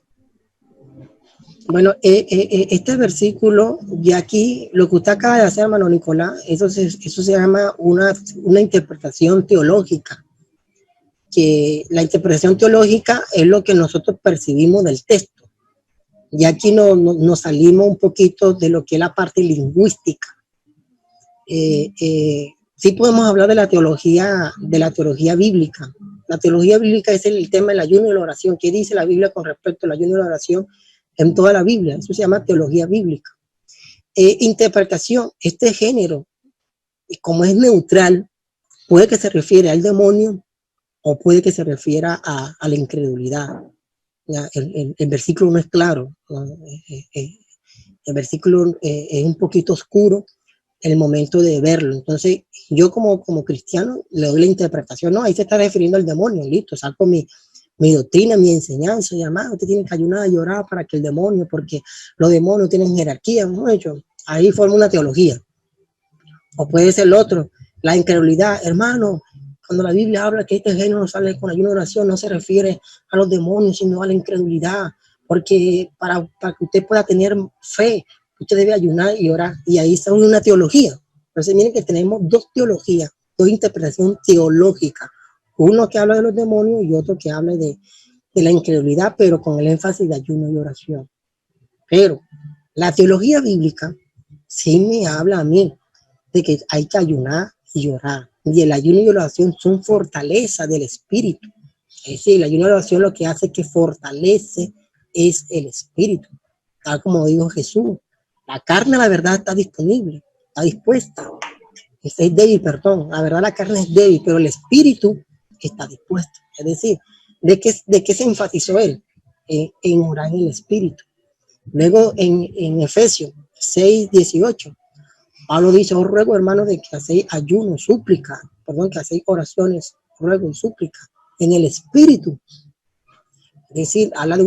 Bueno, este versículo, y aquí lo que usted acaba de hacer, hermano Nicolás, eso se llama una interpretación teológica. Que la interpretación teológica es lo que nosotros percibimos del texto. Y aquí nos salimos un poquito de lo que es la parte lingüística. Sí podemos hablar de la teología bíblica. La teología bíblica es el tema del ayuno y la oración. ¿Qué dice la Biblia con respecto al ayuno y la oración en toda la Biblia? Eso se llama teología bíblica. Interpretación, este género, como es neutral, puede que se refiere al demonio o puede que se refiera a la incredulidad. El versículo no es claro. El versículo es un poquito oscuro en el momento de verlo. Entonces, yo como cristiano le doy la interpretación. No, ahí se está refiriendo al demonio. Listo, saco mi doctrina, mi enseñanza. Y además, usted tiene que ayunar y orar para que el demonio, porque los demonios tienen jerarquía. ¿No? Ahí forma una teología. O puede ser el otro, la incredulidad. Hermano, cuando la Biblia habla que este género sale con ayuno y oración, no se refiere a los demonios, sino a la incredulidad, porque para que usted pueda tener fe, usted debe ayunar y orar, y ahí está una teología. Entonces miren que tenemos dos teologías, dos interpretaciones teológicas, uno que habla de los demonios y otro que habla de la incredulidad, pero con el énfasis de ayuno y oración. Pero la teología bíblica sí me habla a mí de que hay que ayunar y orar. Y el ayuno y la oración son fortaleza del espíritu. Es decir, el ayuno y la oración lo que hace que fortalece es el espíritu. Tal como dijo Jesús, la carne, la verdad, está disponible, está dispuesta. Es débil, perdón. La verdad, la carne es débil, pero el espíritu está dispuesto. Es decir, ¿de qué se enfatizó él? En orar en el espíritu. Luego, en Efesios 6:18, Pablo dice: os ruego, hermanos, de que hacéis ayuno, súplica, que hacéis oraciones, ruego y súplica en el espíritu. Es decir, habla de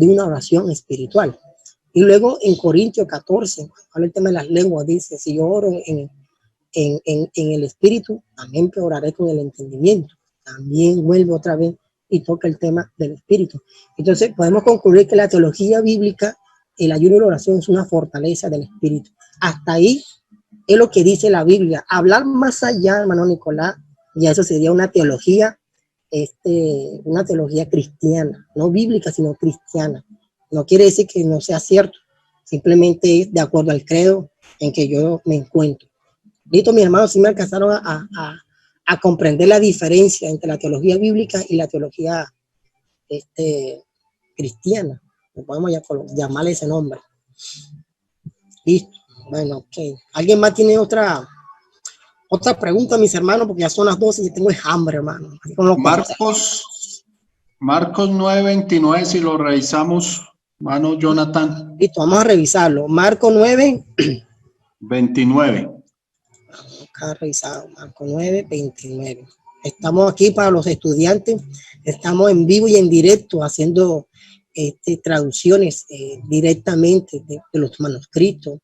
una oración espiritual. Y luego en Corintios 14, habla el tema de las lenguas, dice: si yo oro en el espíritu, también oraré con el entendimiento. También vuelve otra vez y toca el tema del espíritu. Entonces podemos concluir que la teología bíblica, el ayuno y la oración es una fortaleza del espíritu. Hasta ahí es lo que dice la Biblia. Hablar más allá, hermano Nicolás, ya eso sería una teología cristiana, no bíblica, sino cristiana. No quiere decir que no sea cierto, simplemente es de acuerdo al credo en que yo me encuentro. Listo, mis hermanos, sí me alcanzaron a comprender la diferencia entre la teología bíblica y la teología cristiana. No podemos llamarle ese nombre. Listo. Bueno, ok. ¿Alguien más tiene otra Otra pregunta, mis hermanos, porque ya son las 12 y tengo hambre, hermano. Marcos 9:29, si lo revisamos, hermano Jonathan. Listo, vamos a revisarlo. Marcos 9. 29. Acá revisado, Marcos 9, 29. Estamos aquí para los estudiantes. Estamos en vivo y en directo haciendo traducciones directamente de los manuscritos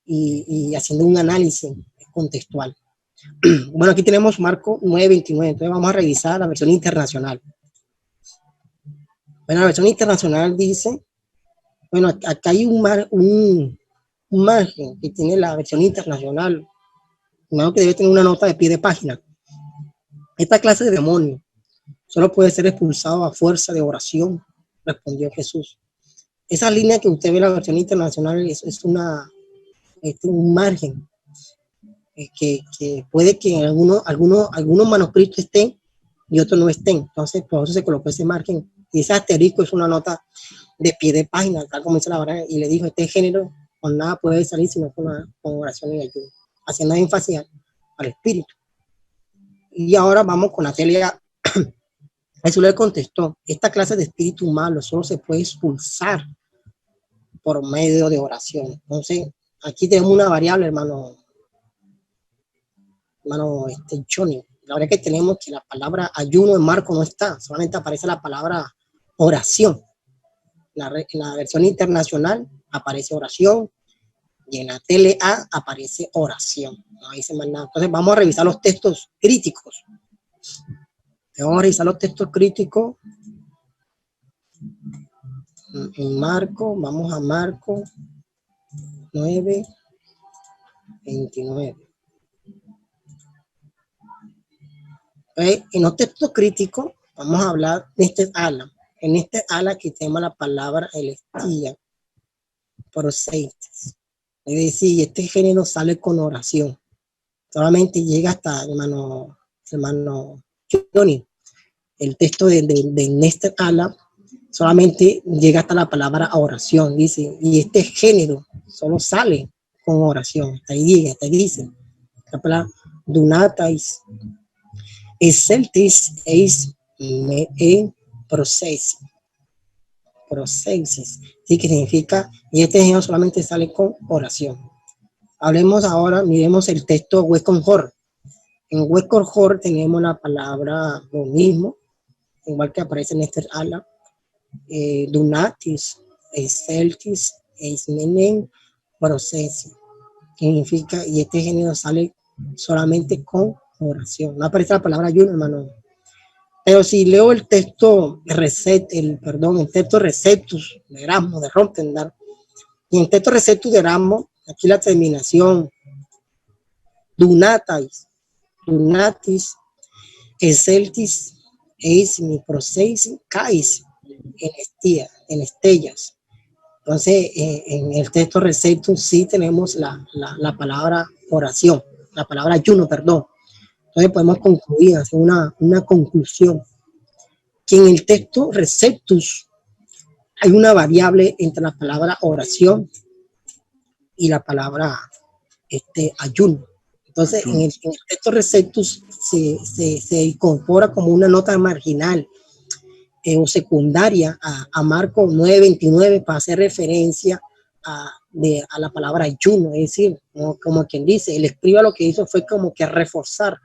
y haciendo un análisis contextual. Bueno, aquí tenemos Marcos 9, 29. Entonces vamos a revisar la versión internacional. Bueno, la versión internacional dice, bueno, acá hay un margen que tiene la versión internacional. Primero que debe tener una nota de pie de página. Esta clase de demonio solo puede ser expulsado a fuerza de oración, respondió Jesús. Esa línea que usted ve en la versión internacional es un margen que puede que en algunos manuscritos estén y otros no estén. Entonces, por eso se colocó ese margen. Y ese asterisco es una nota de pie de página, tal como dice la verdad. Y le dijo, este género con nada puede salir sino con oración y ayuda, haciendo énfasis al espíritu. Y ahora vamos con Natalia. Jesús le contestó, esta clase de espíritu malo solo se puede expulsar por medio de oración. Entonces, aquí tenemos una variable, hermano Johnny. La verdad es que tenemos que la palabra ayuno en Marco no está, solamente aparece la palabra oración. En la versión internacional aparece oración y en la TLA aparece oración. No dice más nada. Entonces vamos a revisar los textos críticos. Vamos a revisar los textos críticos. En Marco, vamos a Marco 9, 29. En los textos críticos vamos a hablar de este ala. En este ala que tenemos la palabra elestía, proseites. Es decir, este género sale con oración. Solamente llega hasta, hermano Johnny. El texto de Néstor Ala solamente llega hasta la palabra oración, dice. Y este género solo sale con oración. Hasta ahí dice. La palabra dunatais. Exceltis eis me en procesis, sí, que significa, y este género solamente sale con oración. Hablemos ahora, miremos el texto Westcott Hort. En Westcott Hort tenemos la palabra lo mismo, igual que aparece en este ala, dunatis, exceltis, eis me en procesis, significa, y este género sale solamente con oración. No aparece la palabra ayuno, hermano. Pero si leo el texto el texto Receptus de Erasmo, de Rotterdam, y en el texto Receptus de Erasmo, aquí la terminación dunatis, exceltis, eis mi procesis, cais, en estellas. Entonces, en el texto Receptus sí tenemos la palabra oración, la palabra ayuno, perdón. Entonces podemos concluir, hacer una conclusión, que en el texto Receptus hay una variable entre la palabra oración y la palabra ayuno. Entonces en el texto Receptus se incorpora como una nota marginal o secundaria a Marcos 9:29 para hacer referencia a la palabra ayuno, es decir, como quien dice, el escriba lo que hizo fue como que reforzar,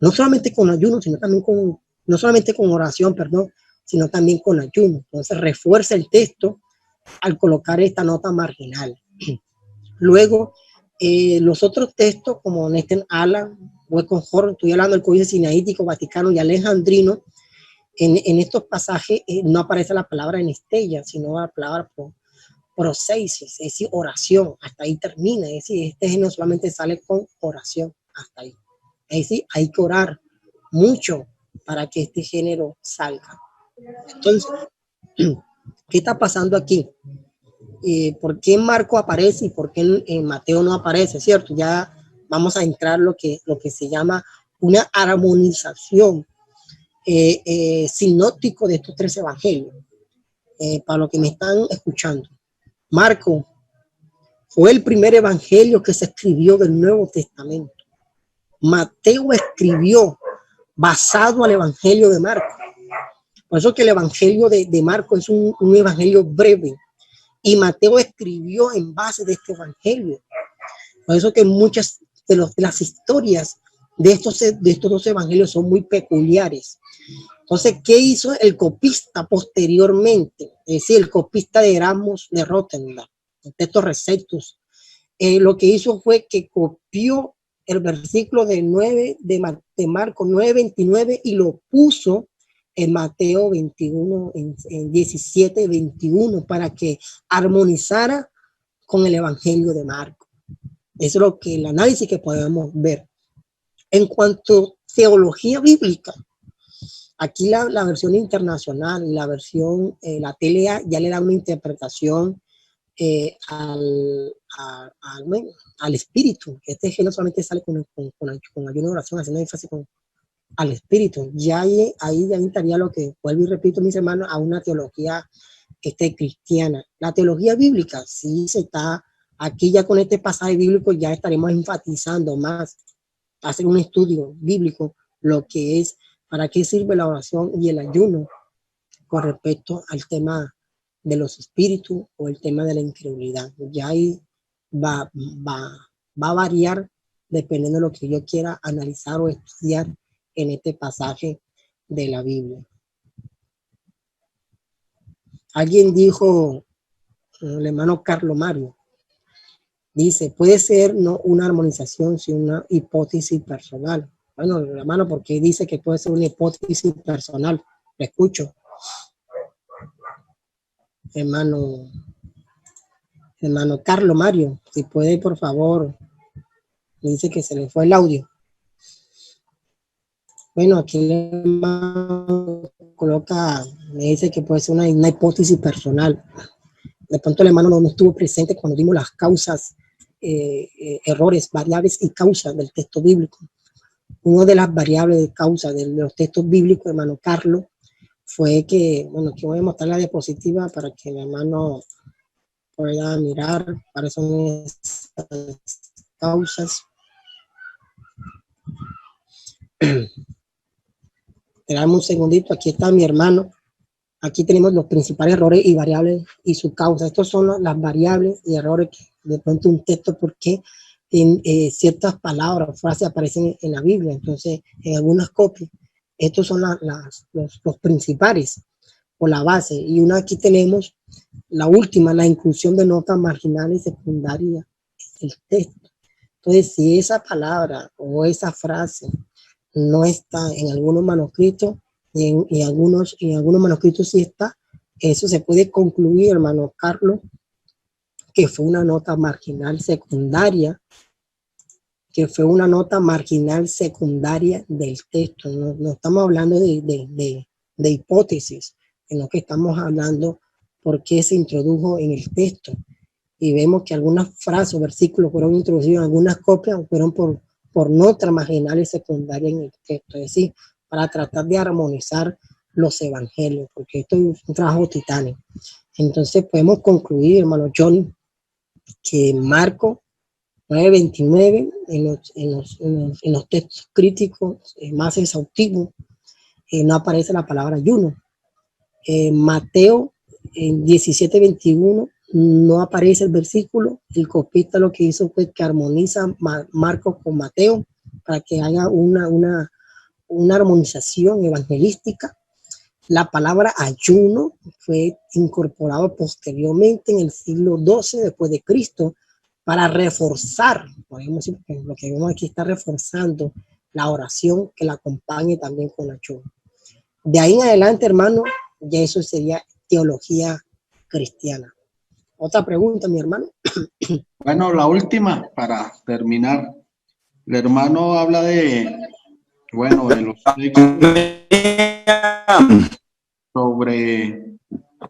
no solamente con ayuno, sino también no solamente con oración, perdón, sino también con ayuno. Entonces refuerza el texto al colocar esta nota marginal. Luego, los otros textos, como Néstor Ala, Westcott Hort, estoy hablando del Códice Sinaítico, Vaticano y Alejandrino, en estos pasajes no aparece la palabra en estella, sino la palabra proseisis, es decir, oración, hasta ahí termina, es decir, este género solamente sale con oración, hasta ahí. Es decir, hay que orar mucho para que este género salga. Entonces, ¿qué está pasando aquí? ¿Por qué en Marco aparece y por qué en Mateo no aparece? ¿Cierto? Ya vamos a entrar lo que se llama una armonización sinóptico de estos tres evangelios. Para los que me están escuchando, Marco fue el primer evangelio que se escribió del Nuevo Testamento. Mateo escribió basado al Evangelio de Marco. Por eso que el Evangelio de Marco es un evangelio breve, y Mateo escribió en base de este evangelio. Por eso que muchas de las historias de estos dos evangelios son muy peculiares. Entonces, ¿qué hizo el copista posteriormente? Es decir, el copista de Erasmus de Rotterdam, el texto Receptus. Lo que hizo fue que copió el versículo de Marco 9:29 y lo puso en Mateo 21, en 17:21, para que armonizara con el evangelio de Marco. Eso es lo que el análisis que podemos ver. En cuanto a teología bíblica, aquí la versión internacional y la versión, la TLA, ya le da una interpretación al espíritu. Este género solamente sale con ayuno de oración, haciendo énfasis al espíritu. Ya ahí estaría lo que, vuelvo y repito, mis hermanos, a una teología cristiana. La teología bíblica sí se está, aquí ya con este pasaje bíblico ya estaremos enfatizando más, hacer un estudio bíblico, lo que es, para qué sirve la oración y el ayuno con respecto al tema de los espíritus o el tema de la incredulidad. Ya ahí va a variar dependiendo de lo que yo quiera analizar o estudiar en este pasaje de la Biblia. Alguien dijo, el hermano Carlo Mario, dice, puede ser no una armonización, sino una hipótesis personal. Bueno, hermano, ¿por qué dice que puede ser una hipótesis personal? Lo escucho. Hermano Carlo Mario, si puede, por favor. Me dice que se le fue el audio. Bueno, aquí el hermano coloca, me dice que puede ser una hipótesis personal. De pronto el hermano no estuvo presente cuando dimos las causas, errores, variables y causas del texto bíblico. Una de las variables de causa de los textos bíblicos, hermano Carlos, fue que, bueno, aquí voy a mostrar la diapositiva para que el hermano pueda mirar cuáles son esas causas. Esperamos un segundito, aquí está mi hermano. Aquí tenemos los principales errores y variables y su causa. Estos son las variables y errores que de pronto un texto, porque en ciertas palabras o frases aparecen en la Biblia. Entonces, en algunas copias, estos son los principales o la base. Y aquí tenemos la última, la inclusión de notas marginales y secundarias en el texto. Entonces, si esa palabra o esa frase no está en algunos manuscritos, y en algunos manuscritos sí está, eso se puede concluir, hermano Carlos, que fue una nota marginal secundaria, del texto. No estamos hablando de hipótesis, sino que estamos hablando por qué se introdujo en el texto. Y vemos que algunas frases o versículos fueron introducidos en algunas copias, fueron por notas marginales secundarias en el texto. Es decir, para tratar de armonizar los evangelios, porque esto es un trabajo titánico. Entonces podemos concluir, hermano Johnny, que Marco 9:29 en los textos críticos más exhaustivos no aparece la palabra ayuno. Mateo en 17:21 no aparece el versículo. El copista lo que hizo fue que armoniza Marco con Mateo para que haya una armonización evangelística. La palabra ayuno fue incorporado posteriormente en el siglo XII después de Cristo para reforzar, podemos decir, lo que vemos aquí está reforzando la oración que la acompañe también con ayuno. De ahí en adelante, hermano, ya eso sería teología cristiana. Otra pregunta, mi hermano. Bueno, la última para terminar. El hermano habla de los textos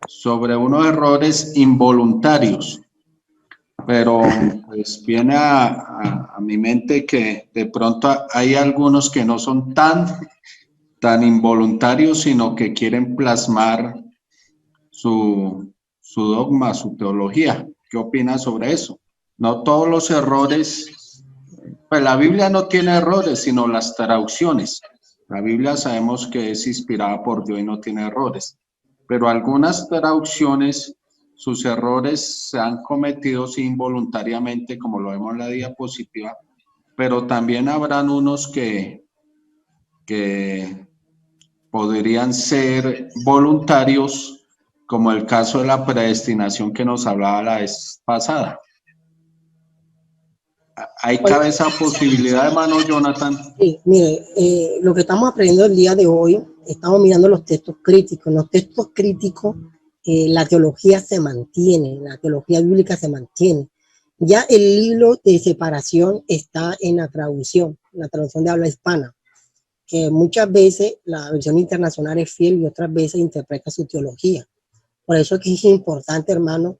sobre unos errores involuntarios, pero pues viene a mi mente que de pronto hay algunos que no son tan involuntarios, sino que quieren plasmar su dogma, su teología. ¿Qué opinas sobre eso? No todos los errores Pues la Biblia no tiene errores, sino las traducciones. La Biblia sabemos que es inspirada por Dios y no tiene errores, pero algunas traducciones, sus errores se han cometido involuntariamente, como lo vemos en la diapositiva, pero también habrán unos que podrían ser voluntarios, como el caso de la predestinación que nos hablaba la vez pasada. ¿Hay cabe esa posibilidad, hermano Jonathan? Sí, mire, lo que estamos aprendiendo el día de hoy, estamos mirando los textos críticos. En los textos críticos, la teología se mantiene, la teología bíblica se mantiene. Ya el hilo de separación está en la traducción de habla hispana, que muchas veces la versión internacional es fiel y otras veces interpreta su teología. Por eso es que es importante, hermano,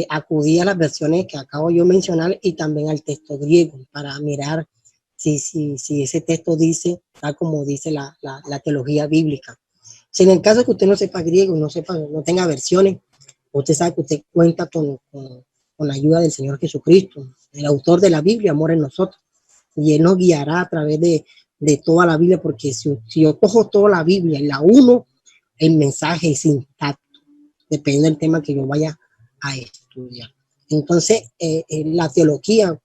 acudir a las versiones que acabo yo de mencionar y también al texto griego para mirar si ese texto dice tal como dice la teología bíblica. Si en el caso de que usted no sepa griego, no tenga versiones, usted sabe que usted cuenta con la ayuda del Señor Jesucristo, el autor de la Biblia, mora en nosotros, y Él nos guiará a través de toda la Biblia, porque si yo cojo toda la Biblia y la uno, el mensaje es intacto, depende del tema que yo vaya a estudiar. Entonces, la teología,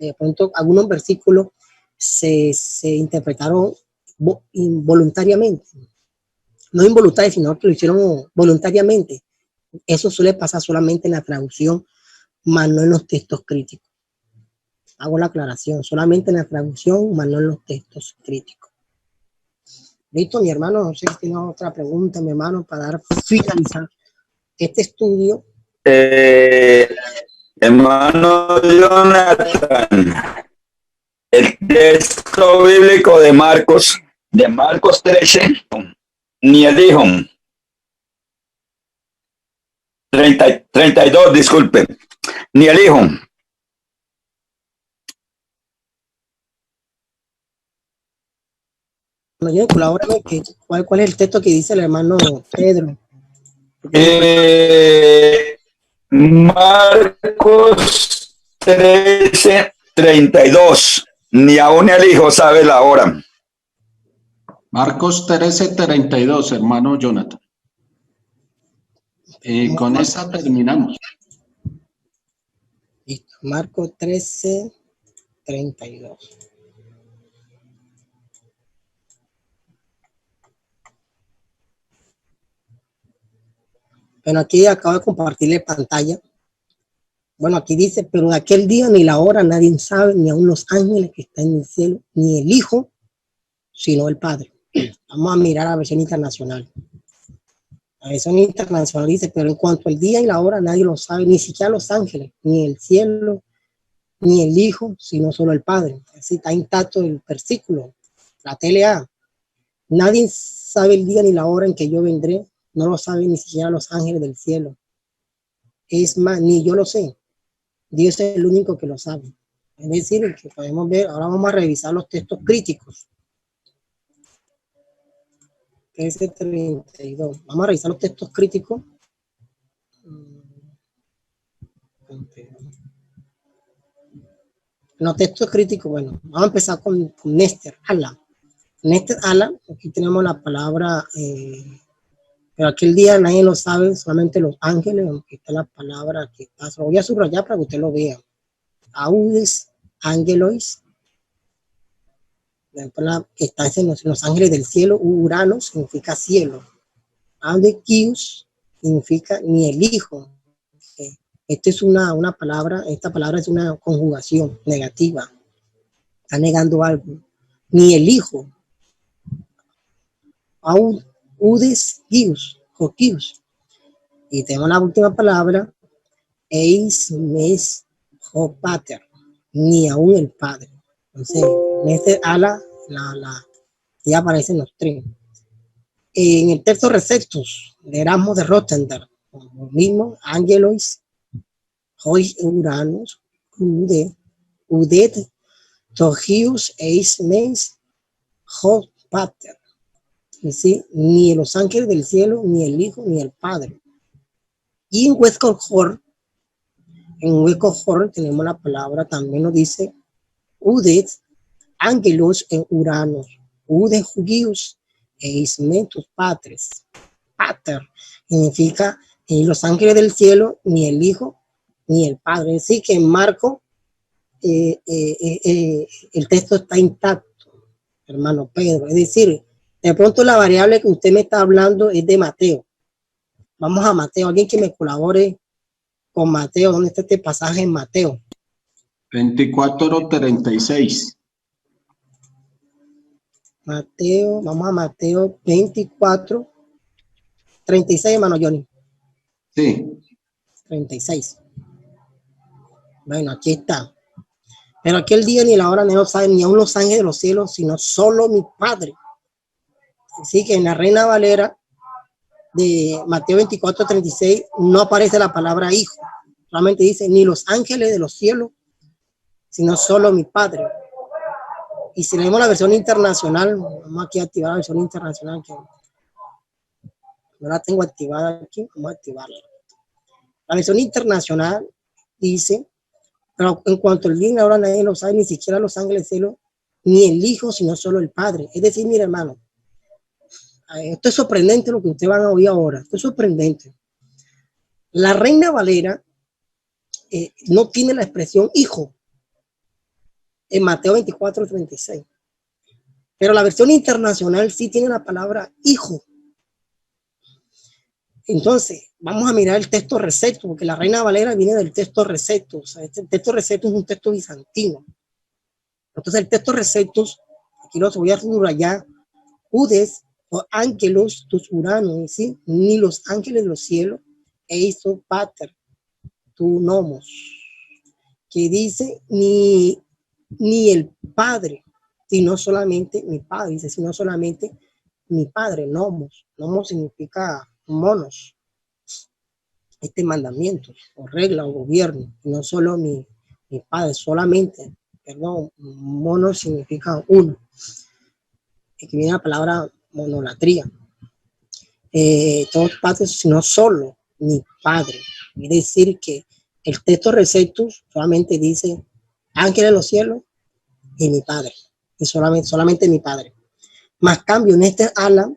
de pronto algunos versículos se interpretaron involuntariamente, no involuntariamente, sino que lo hicieron voluntariamente. Eso suele pasar solamente en la traducción, más no en los textos críticos. Hago la aclaración, solamente en la traducción, más no en los textos críticos. Listo, mi hermano, no sé si tiene otra pregunta, mi hermano, para dar finalizar este estudio. Hermano Jonathan, el texto bíblico de Marcos 13, ni el hijo, 32, disculpe, ni el hijo. ¿Cuál es el texto que dice el hermano Pedro? Marcos 13, 32. Ni aún el hijo sabe la hora. Marcos 13, 32, hermano Jonathan. Con esa terminamos. Listo. Marcos 13, 32. Bueno, aquí acabo de compartirle pantalla. Bueno, aquí dice, pero de aquel día ni la hora nadie sabe, ni aun los ángeles que están en el cielo, ni el Hijo, sino el Padre. Vamos a mirar la versión internacional. La versión internacional dice, pero en cuanto al día y la hora nadie lo sabe, ni siquiera los ángeles, ni el cielo, ni el Hijo, sino solo el Padre. Así está intacto el versículo. La TLA. Nadie sabe el día ni la hora en que yo vendré, no lo saben ni siquiera los ángeles del cielo. Es más, ni yo lo sé. Dios es el único que lo sabe. Es decir, que podemos ver, ahora vamos a revisar los textos críticos. 13:32. Vamos a revisar los textos críticos. Los textos críticos, bueno, vamos a empezar con Nester Ala. Nester Ala, aquí tenemos la palabra, pero aquel día nadie lo sabe, solamente los ángeles, aunque está la palabra que está, se lo voy a subrayar para que usted lo vea. Audes, Angelois, que está en los ángeles del cielo. Urano significa cielo. Audequius significa ni el hijo. Esta es una palabra, esta palabra es una conjugación negativa. Está negando algo. Ni el hijo. Audes gius, joquius. Y tenemos la última palabra, eis mes pater, ni aún el Padre. Entonces, en este ala, ya aparecen los tres. En el texto Receptus de Erasmo de Rotterdam, lo mismo, Angelois, Hois Uranus, Udet, Togius, eis mes pater. ¿Sí? Ni los ángeles del cielo, ni el Hijo, ni el Padre. Y en Westcott Hort tenemos la palabra, también nos dice udet ángelos en uranos, ude judíos, eis metus patres. Pater significa ni los ángeles del cielo, ni el Hijo, ni el Padre. Así que en Marco el texto está intacto, hermano Pedro. Es decir, de pronto la variable que usted me está hablando es de Mateo. Vamos a Mateo, alguien que me colabore con Mateo. ¿Dónde está este pasaje en Mateo? 24:36. Mateo, vamos a Mateo 24:36, hermano Johnny. Sí. 36. Bueno, aquí está. Pero aquel día ni la hora ni lo saben ni aún los ángeles de los cielos, sino solo mi Padre. Así que en la Reina Valera de Mateo 24:36 no aparece la palabra hijo. Solamente dice ni los ángeles de los cielos, sino solo mi Padre. Y si leemos la versión internacional, vamos aquí a activar la versión internacional, que no la tengo activada aquí, vamos a activarla. La versión internacional dice, pero en cuanto al bien ahora nadie lo sabe, ni siquiera los ángeles del cielo, ni el Hijo, sino solo el Padre. Es decir, mire hermano, esto es sorprendente lo que ustedes van a oír ahora, esto es sorprendente. La Reina Valera no tiene la expresión hijo en Mateo 24:36, pero la versión internacional sí tiene la palabra hijo. Entonces, vamos a mirar el texto recepto, porque la Reina Valera viene del texto recepto. O sea, este texto recepto es un texto bizantino. Entonces, el texto recepto, aquí lo voy a subrayar, udes o ángelos tus uranos, ¿sí? Ni los ángeles de los cielos, eiso pater, tu nomos, que dice ni el Padre, sino solamente mi Padre, dice, sino solamente mi Padre, nomos. Nomos significa monos, este mandamiento o regla o gobierno, no solo mi Padre, solamente, perdón, mono significa uno, aquí viene la palabra monolatría, todos padres, sino solo mi Padre. Es decir que el texto receptus solamente dice ángeles de los cielos y mi Padre, y solamente mi Padre. Más cambio en este ala,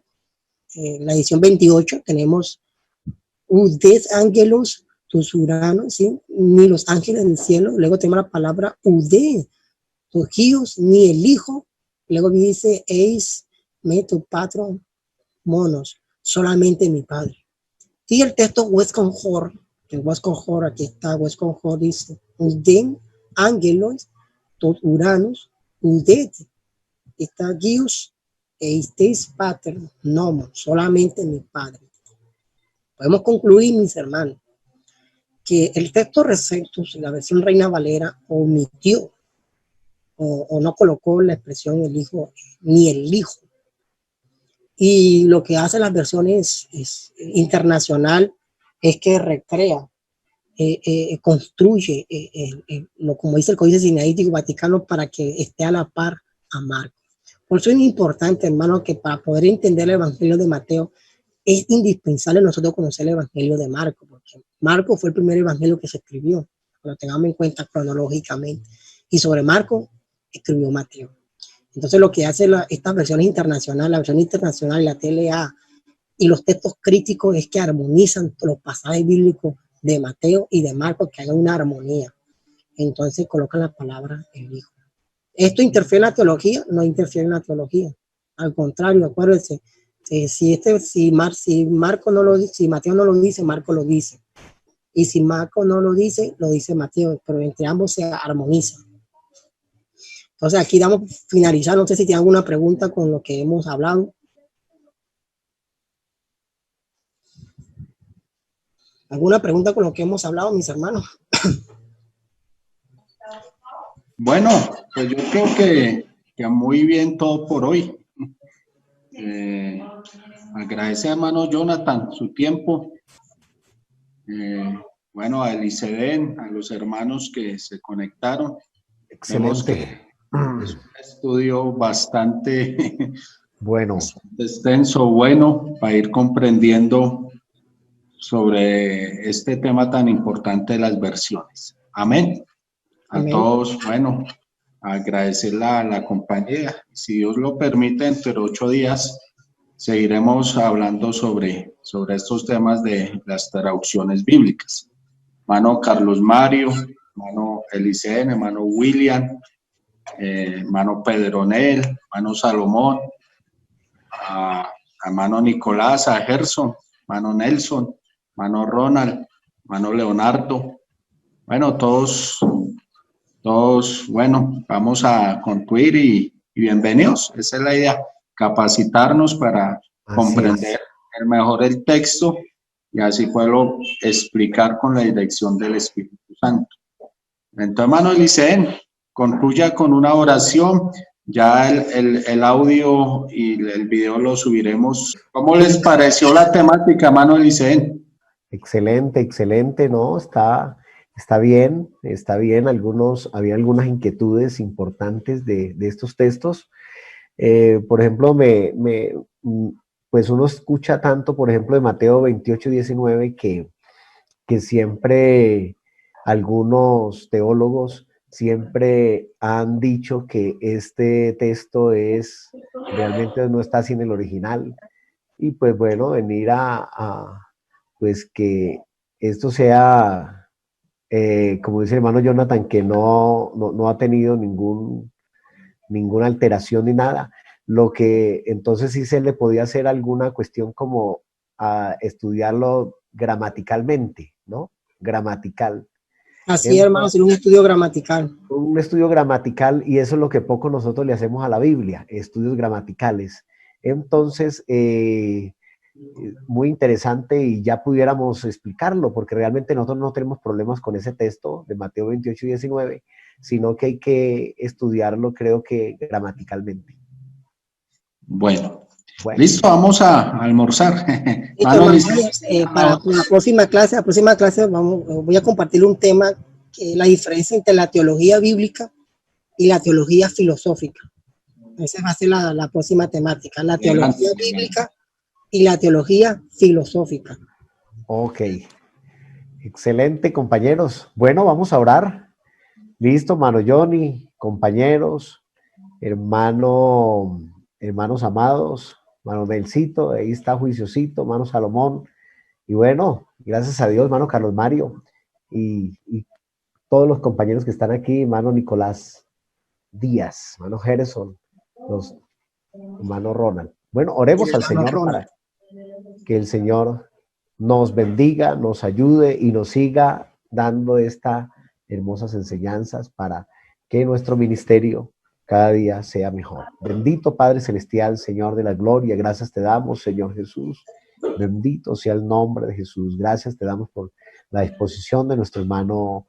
la edición 28, tenemos udes ángelos tus uranos, ¿sí? Ni los ángeles del cielo. Luego tenemos la palabra ude, tus hijos, ni el Hijo. Luego dice eis me tu patron monos, solamente mi Padre. Y el texto Westconhor, que Westconhor, aquí está, Westconhor dice ude ángelos tus uranos, ude está Dios, eis pater nomo, solamente mi Padre. Podemos concluir, mis hermanos, que el texto receptus, la versión Reina Valera, omitió o no colocó la expresión el Hijo, ni el Hijo. Y lo que hace las versiones internacional es que recrea, construye, como dice el Códice Sinaítico Vaticano, para que esté a la par a Marco. Por eso es importante, hermano, que para poder entender el Evangelio de Mateo, es indispensable nosotros conocer el Evangelio de Marco, porque Marco fue el primer evangelio que se escribió, lo tengamos en cuenta cronológicamente, y sobre Marco escribió Mateo. Entonces lo que hace estas versiones internacionales, la versión internacional y la TLA y los textos críticos es que armonizan los pasajes bíblicos de Mateo y de Marco, que hagan una armonía. Entonces colocan la palabra el Hijo. ¿Esto interfiere en la teología? No interfiere en la teología. Al contrario, acuérdense, si Marco no lo dice, si Mateo no lo dice, Marco lo dice. Y si Marco no lo dice Mateo, pero entre ambos se armoniza. Entonces aquí damos finalizar, no sé si tienen alguna pregunta con lo que hemos hablado. ¿Alguna pregunta con lo que hemos hablado, mis hermanos? Bueno, pues yo creo que muy bien todo por hoy. Agradece a hermano Jonathan su tiempo. Bueno, a Eliseden, a los hermanos que se conectaron. Excelente. Es un estudio bastante, Bueno, bastante extenso, bueno, para ir comprendiendo sobre este tema tan importante de las versiones. Amén. A Amén. todos, bueno, agradecer la compañía. Si Dios lo permite, entre 8 días seguiremos hablando sobre estos temas de las traducciones bíblicas. Hermano Carlos Mario, hermano Elicen, hermano William, hermano Pedronel, hermano Salomón, a hermano Nicolás, a Gerson, hermano Nelson, hermano Ronald, hermano Leonardo. Bueno, todos, bueno, vamos a concluir y bienvenidos. Esa es la idea, capacitarnos para comprender mejor el texto y así poderlo explicar con la dirección del Espíritu Santo. Entonces, hermano Elicen, concluya con una oración. Ya el audio y el video lo subiremos. ¿Cómo les pareció la temática, hermano Elicen? Excelente, excelente, ¿no? Está bien, está bien. Había algunas inquietudes importantes de estos textos. Por ejemplo, pues uno escucha tanto, por ejemplo, de Mateo 28, 19, que siempre algunos teólogos siempre han dicho que este texto realmente no está así en el original. Y pues bueno, venir pues que esto sea, como dice el hermano Jonathan, que no ha tenido ninguna alteración ni nada. Lo que entonces sí se le podía hacer alguna cuestión como a estudiarlo gramaticalmente, ¿no? Gramatical. Así, hermano, hacer un estudio gramatical. Un estudio gramatical, y eso es lo que poco nosotros le hacemos a la Biblia, estudios gramaticales. Entonces, muy interesante, y ya pudiéramos explicarlo, porque realmente nosotros no tenemos problemas con ese texto de Mateo 28 y 19, sino que hay que estudiarlo, creo que gramaticalmente. Bueno. Listo, vamos a almorzar. Para la próxima clase voy a compartir un tema, que es la diferencia entre la teología bíblica y la teología filosófica. Esa va a ser la próxima temática, la teología bíblica y la teología filosófica. Ok, excelente, compañeros. Bueno, vamos a orar. Listo, hermano Johnny, compañeros, hermanos amados, hermano Nelsito, ahí está Juiciosito, hermano Salomón, y bueno, gracias a Dios, hermano Carlos Mario, y todos los compañeros que están aquí, hermano Nicolás Díaz, hermano Gerson, hermano Ronald. Bueno, oremos al Señor para que el Señor nos bendiga, nos ayude y nos siga dando estas hermosas enseñanzas para que nuestro ministerio cada día sea mejor. Bendito Padre Celestial, Señor de la gloria, gracias te damos, Señor Jesús. Bendito sea el nombre de Jesús. Gracias te damos por la disposición de nuestro hermano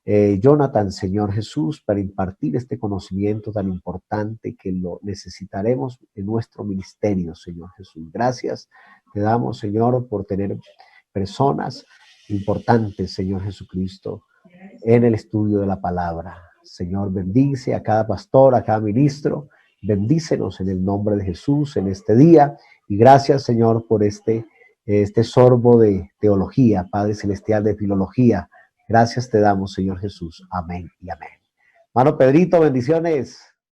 Jonathan, Señor Jesús, para impartir este conocimiento tan importante que lo necesitaremos en nuestro ministerio, Señor Jesús. Gracias te damos, Señor, por tener personas importantes, Señor Jesucristo, en el estudio de la palabra. Señor, bendice a cada pastor, a cada ministro, bendícenos en el nombre de Jesús en este día, y gracias, Señor, por este sorbo de teología, Padre Celestial, de filología. Gracias te damos, Señor Jesús. Amén y amén. Hermano Pedrito, bendiciones.